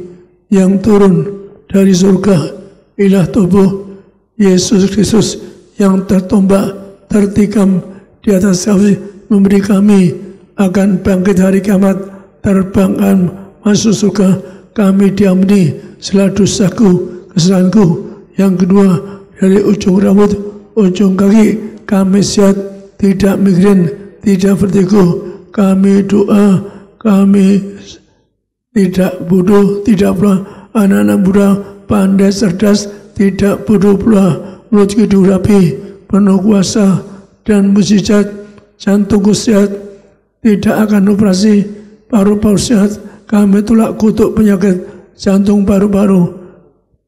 yang turun dari surga, inilah tubuh Yesus Kristus yang tertombak, tertikam di atas kayu, memberi kami akan bangkit hari kiamat, terbangkan masuk surga. Kami diampuni segala dosaku, kesalahanku. Yang kedua, dari ujung rambut, ujung kaki, kami sehat, tidak migrain, tidak vertigo. Kami doa, kami tidak bodoh, tidak pula anak-anak muda, pandai cerdas, tidak bodoh pula, mulut hidup rapi, penuh kuasa dan mukjizat, jantungku sehat, tidak akan operasi, paru-paru sehat, kami tolak kutuk penyakit jantung, paru-paru,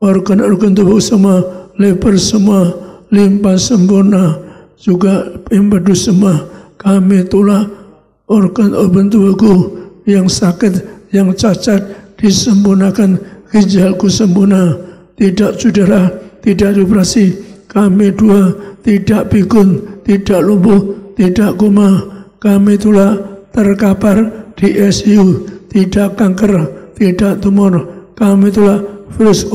organ-organ tubuh semua, leher semua, limpa sempurna, juga empedu semua, kami tolak organ-organ tubuhku yang sakit, yang cacat, disempurnakan, ginjalku sempurna, tidak cedera, tidak dioperasi, kami dua, tidak pikun, tidak lumpuh, tidak koma, kami telah terkapar di ICU, tidak kanker, tidak tumor, kami telah virus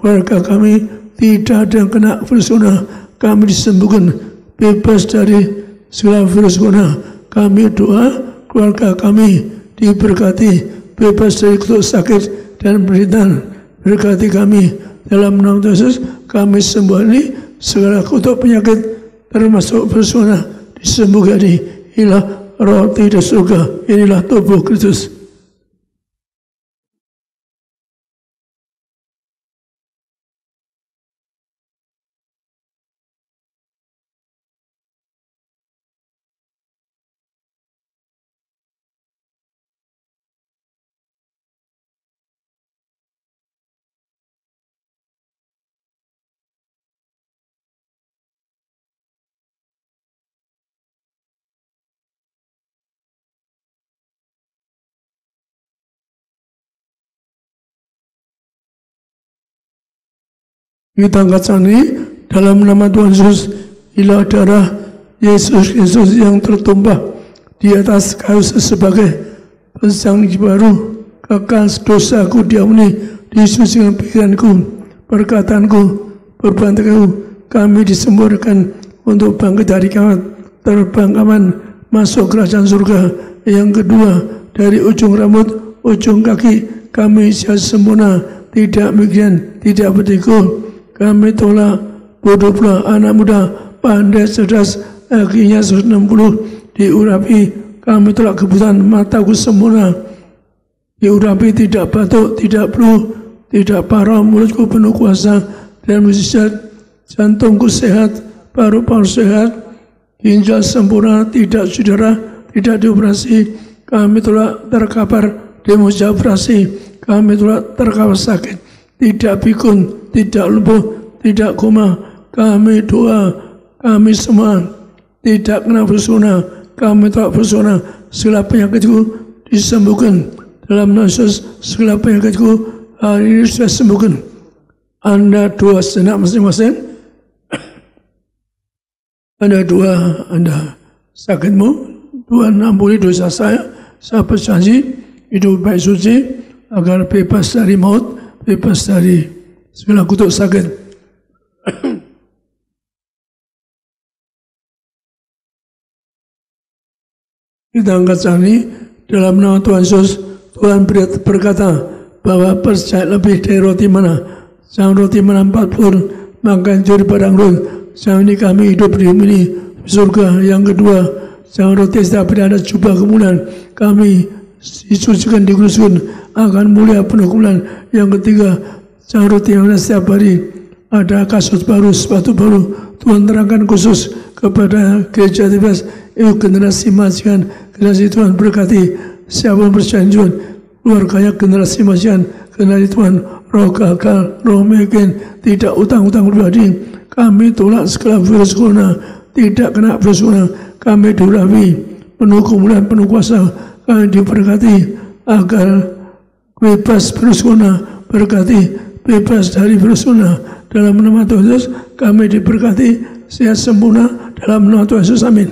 keluarga kami tidak ada yang kena virus corona, kami disembuhkan, bebas dari segala virus corona. Kami doa keluarga kami diberkati, bebas dari kutuk sakit dan penderitaan. Berkati kami dalam nama Yesus, kami sembuhani segala kutuk penyakit termasuk virus corona, disembuhkan. Inilah roti dari surga, inilah tubuh Kristus. Kita kacani dalam nama Tuhan Yesus, inilah darah Yesus Kristus yang tertumpah di atas kayu sebagai pensang baru, kekal dosaku diampuni, disucikan pikiranku, perkataanku, perbuatanku, kami disembuhkan untuk bangkit dari kiamat, terbang aman, masuk kerajaan surga. Yang kedua, dari ujung rambut, ujung kaki, kami sehat sempurna, tidak migrain, tidak bertiku. Kami tolak bodoh pula, anak muda, pandai, cerdas, akhirnya 160 diurapi. Kami tolak kebutaan, mataku sempurna, diurapi, tidak batuk, tidak flu, tidak parah, mulutku penuh kuasa dan mujizat, jantungku sehat, paru-paru sehat, ginjal sempurna, tidak cedera, tidak dioperasi. Kami tolak terkapar, demosi operasi. Kami tolak terkapar sakit, tidak pikun, tidak lumpuh, tidak koma. Kami doa, kami semua tidak kena virus corona. Kami tolak virus corona. Segala penyakitku disembuhkan dalam nama Yesus. Segala penyakitku hari ini sudah sembuhkan. Anda doa sejenak masing-masing. Anda doa, Anda sakitmu, Tuhan ampuni dosa saya berjanji hidup baik suci agar bebas dari maut, bebas dari segala kutuk sakit. Kita angkat sani dalam nama Tuhan Yesus. Tuhan berkata bahwa percaya lebih dari roti mana. Sang roti mana 40, maka juri padang rumput. Sang ini kami hidup di ini surga. Yang kedua, sang roti setiap hari ada jubah kemuliaan. Kami disucikan, dikuduskan, akan mulia penuh kemuliaan. Yang ketiga, sang roti yang ada setiap hari ada kasus baru, sepatu baru. Tuhan terangkan khusus kepada gereja Tibas, generasi majikan, generasi Tuhan berkati. Siapa yang percaya Tuhan, keluarganya generasi majikan, generasi Tuhan, roh gagal, roh miskin, tidak utang-utang pribadi. Kami tolak segala virus corona, tidak kena virus corona. Kami diurapi, penuh kemuliaan, penuh kuasa. Kami diberkati agar bebas virus corona, berkati bebas dari virus corona. Dalam nama Tuhan Yesus, kami diberkati, sehat sempurna dalam nama Tuhan Yesus. Amin.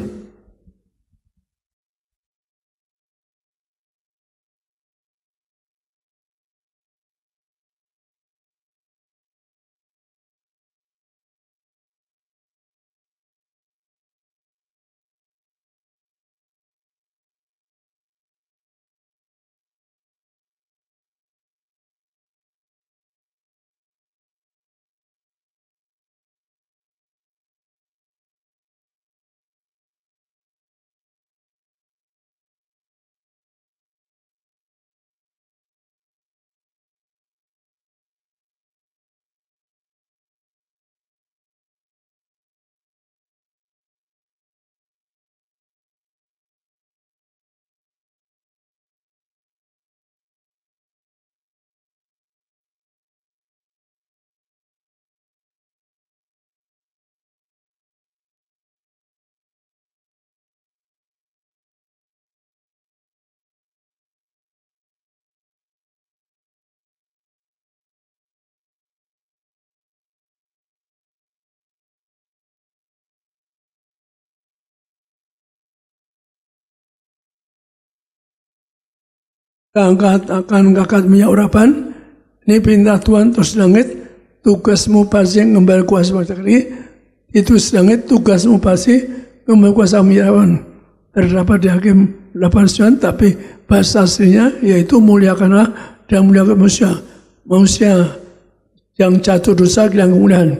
Akan angkat minyak urapan. Ini perintah Tuhan terus langit. tugasmu pasti ngembal kuasa ini. Itu sedangnya tugasmu pasti ngembal kuasa menyirawan. Terdapat di Hakim 8:9, tapi bahasa aslinya yaitu muliakanlah dan muliakan manusia. Manusia yang jatuh dosa kehilangan kemuliaan.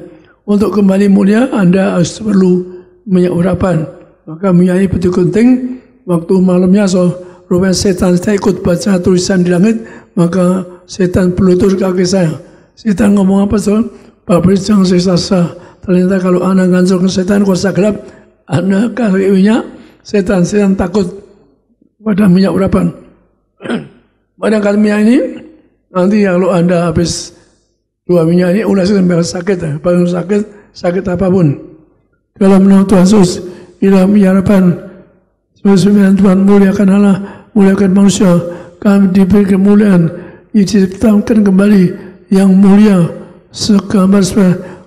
Untuk kembali mulia, Anda harus perlu minyak urapan. Maka minyak ini betul penting. Waktu malamnya, rupanya setan saya ikut baca tulisan di langit, maka setan berlutut kaki saya. Setan ngomong apa, soal? Bapak jangan sesasa. Ternyata kalau Anda ngancurkan setan kuasa gelap, Anda kasih minyak, setan takut pada minyak urapan. Padahal minyak ini, nanti kalau Anda habis 2 minyak ini, ulah sampai sakit, paling sakit apapun. Dalam nama Tuhan Yesus, dalam minyak urapan, sebenarnya Tuhan muliakan Allah, muliakan manusia, kami diberi kemuliaan, diciptakan kembali yang mulia, segambar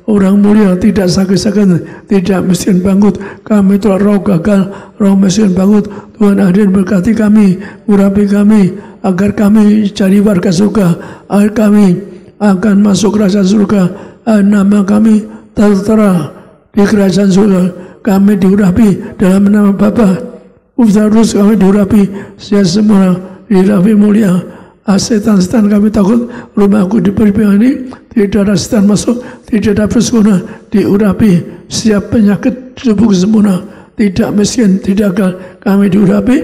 orang mulia, tidak sakit-sakit, tidak miskin bangkrut. Kami telah roh gagal, roh miskin bangkrut. Tuhan hadir berkati kami, urapi kami, agar kami jadi warga surga, agar kami akan masuk kerajaan surga. Nama kami tertera di kerajaan surga. Kami diurapi dalam nama Bapa. Terus kami diurapi, saya semua diurapi mulia. Setan-setan kami takut, rumahku diberi ini, tidak ada setan masuk, tidak ada persekutuan, diurapi, siap penyakit tubuh sempurna, tidak miskin, tidak akan kami diurapi.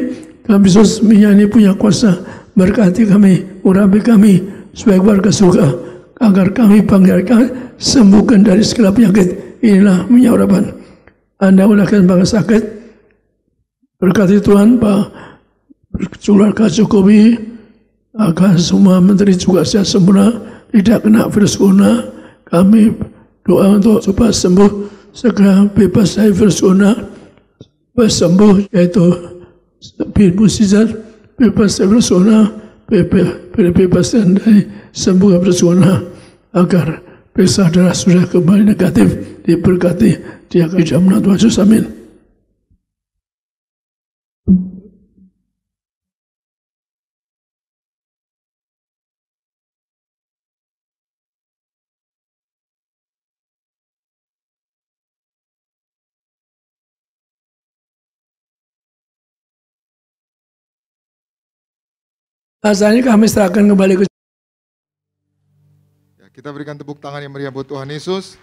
Kami Yesus minyak ini punya kuasa, berkati kami, urapi kami sebagai warga surga, agar kami bangkitkan, sembuhkan dari segala penyakit. Inilah minyak urapan. Anda ulahkan bangsa sakit, berkati Tuhan, Pak Keluarga Jokowi, agar semua menteri juga sehat sempurna, tidak kena virus corona. Kami doa untuk supaya sembuh, segera bebas dari virus corona, sembuh, yaitu musisat, bebas dari virus corona, bebas dari sembuh virus corona, agar periksa darah sudah kembali negatif, diberkati, dia akan jamin Tuhan Yesus, amin. Asalnya kami serahkan kembali ke Ya, kita berikan tepuk tangan yang meriah buat Tuhan Yesus.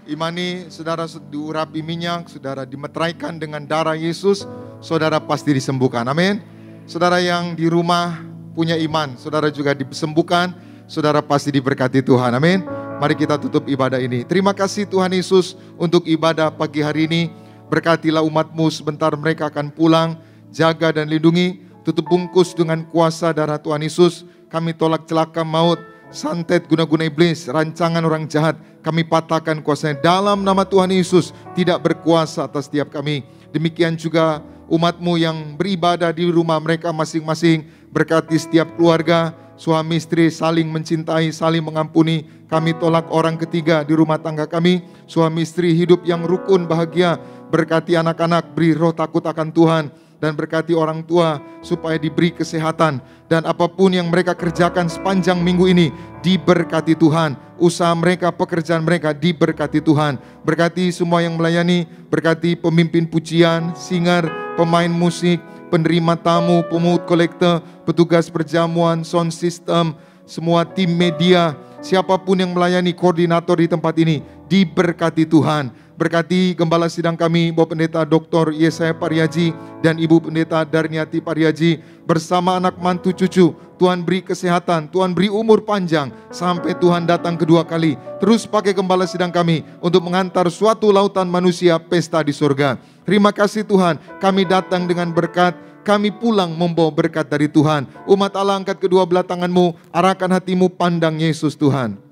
Imani, saudara diurapi minyak, saudara dimeteraikan dengan darah Yesus, saudara pasti disembuhkan. Amin. Saudara yang di rumah punya iman, saudara juga disembuhkan, saudara pasti diberkati Tuhan. Amin. Mari kita tutup ibadah ini. Terima kasih Tuhan Yesus untuk ibadah pagi hari ini. Berkatilah umat-Mu, sebentar mereka akan pulang, jaga dan lindungi. Tutup bungkus dengan kuasa darah Tuhan Yesus. Kami tolak celaka maut, santet guna-guna iblis, rancangan orang jahat. Kami patahkan kuasanya dalam nama Tuhan Yesus. Tidak berkuasa atas setiap kami. Demikian juga umat-Mu yang beribadah di rumah mereka masing-masing. Berkati setiap keluarga, suami istri saling mencintai, saling mengampuni. Kami tolak orang ketiga di rumah tangga kami. Suami istri hidup yang rukun bahagia. Berkati anak-anak, beri roh takut akan Tuhan. Dan berkati orang tua supaya diberi kesehatan. Dan apapun yang mereka kerjakan sepanjang minggu ini, diberkati Tuhan. Usaha mereka, pekerjaan mereka, diberkati Tuhan. Berkati semua yang melayani, berkati pemimpin pujian, singer, pemain musik, penerima tamu, pemungut kolektor, petugas perjamuan, sound system, semua tim media, siapapun yang melayani, koordinator di tempat ini, diberkati Tuhan. Berkati gembala sidang kami, Bapak Pendeta Dr. Yesaya Pariaji dan Ibu Pendeta Darniati Pariaji bersama anak mantu cucu. Tuhan beri kesehatan, Tuhan beri umur panjang sampai Tuhan datang kedua kali. Terus pakai gembala sidang kami untuk mengantar suatu lautan manusia pesta di surga. Terima kasih Tuhan, kami datang dengan berkat, kami pulang membawa berkat dari Tuhan. Umat Allah, angkat kedua belah tanganmu, arahkan hatimu, pandang Yesus Tuhan.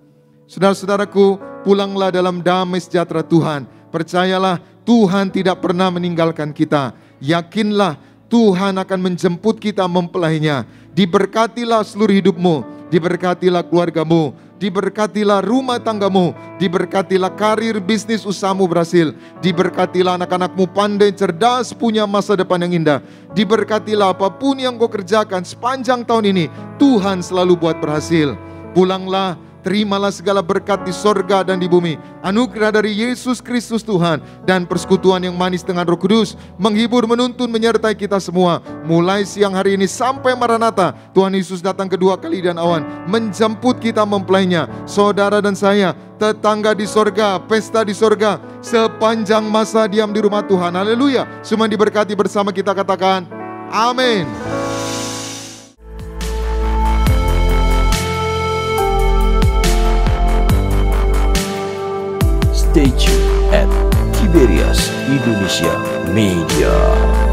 Saudara-saudaraku, pulanglah dalam damai sejahtera Tuhan. Percayalah, Tuhan tidak pernah meninggalkan kita. Yakinlah, Tuhan akan menjemput kita mempelainya. Diberkatilah seluruh hidupmu, diberkatilah keluargamu, diberkatilah rumah tanggamu, diberkatilah karir bisnis usahamu berhasil, diberkatilah anak-anakmu pandai, cerdas, punya masa depan yang indah. Diberkatilah apapun yang kau kerjakan sepanjang tahun ini, Tuhan selalu buat berhasil. Pulanglah terimalah segala berkat di sorga dan di bumi. Anugerah dari Yesus Kristus Tuhan dan persekutuan yang manis dengan Roh Kudus menghibur, menuntun, menyertai kita semua mulai siang hari ini sampai Maranatha. Tuhan Yesus datang kedua kali dan awan menjemput kita mempelainya. Saudara dan saya, tetangga di sorga, pesta di sorga, sepanjang masa diam di rumah Tuhan. Haleluya. Semua diberkati bersama kita katakan amin. Stay tuned at Tiberias Indonesia Media.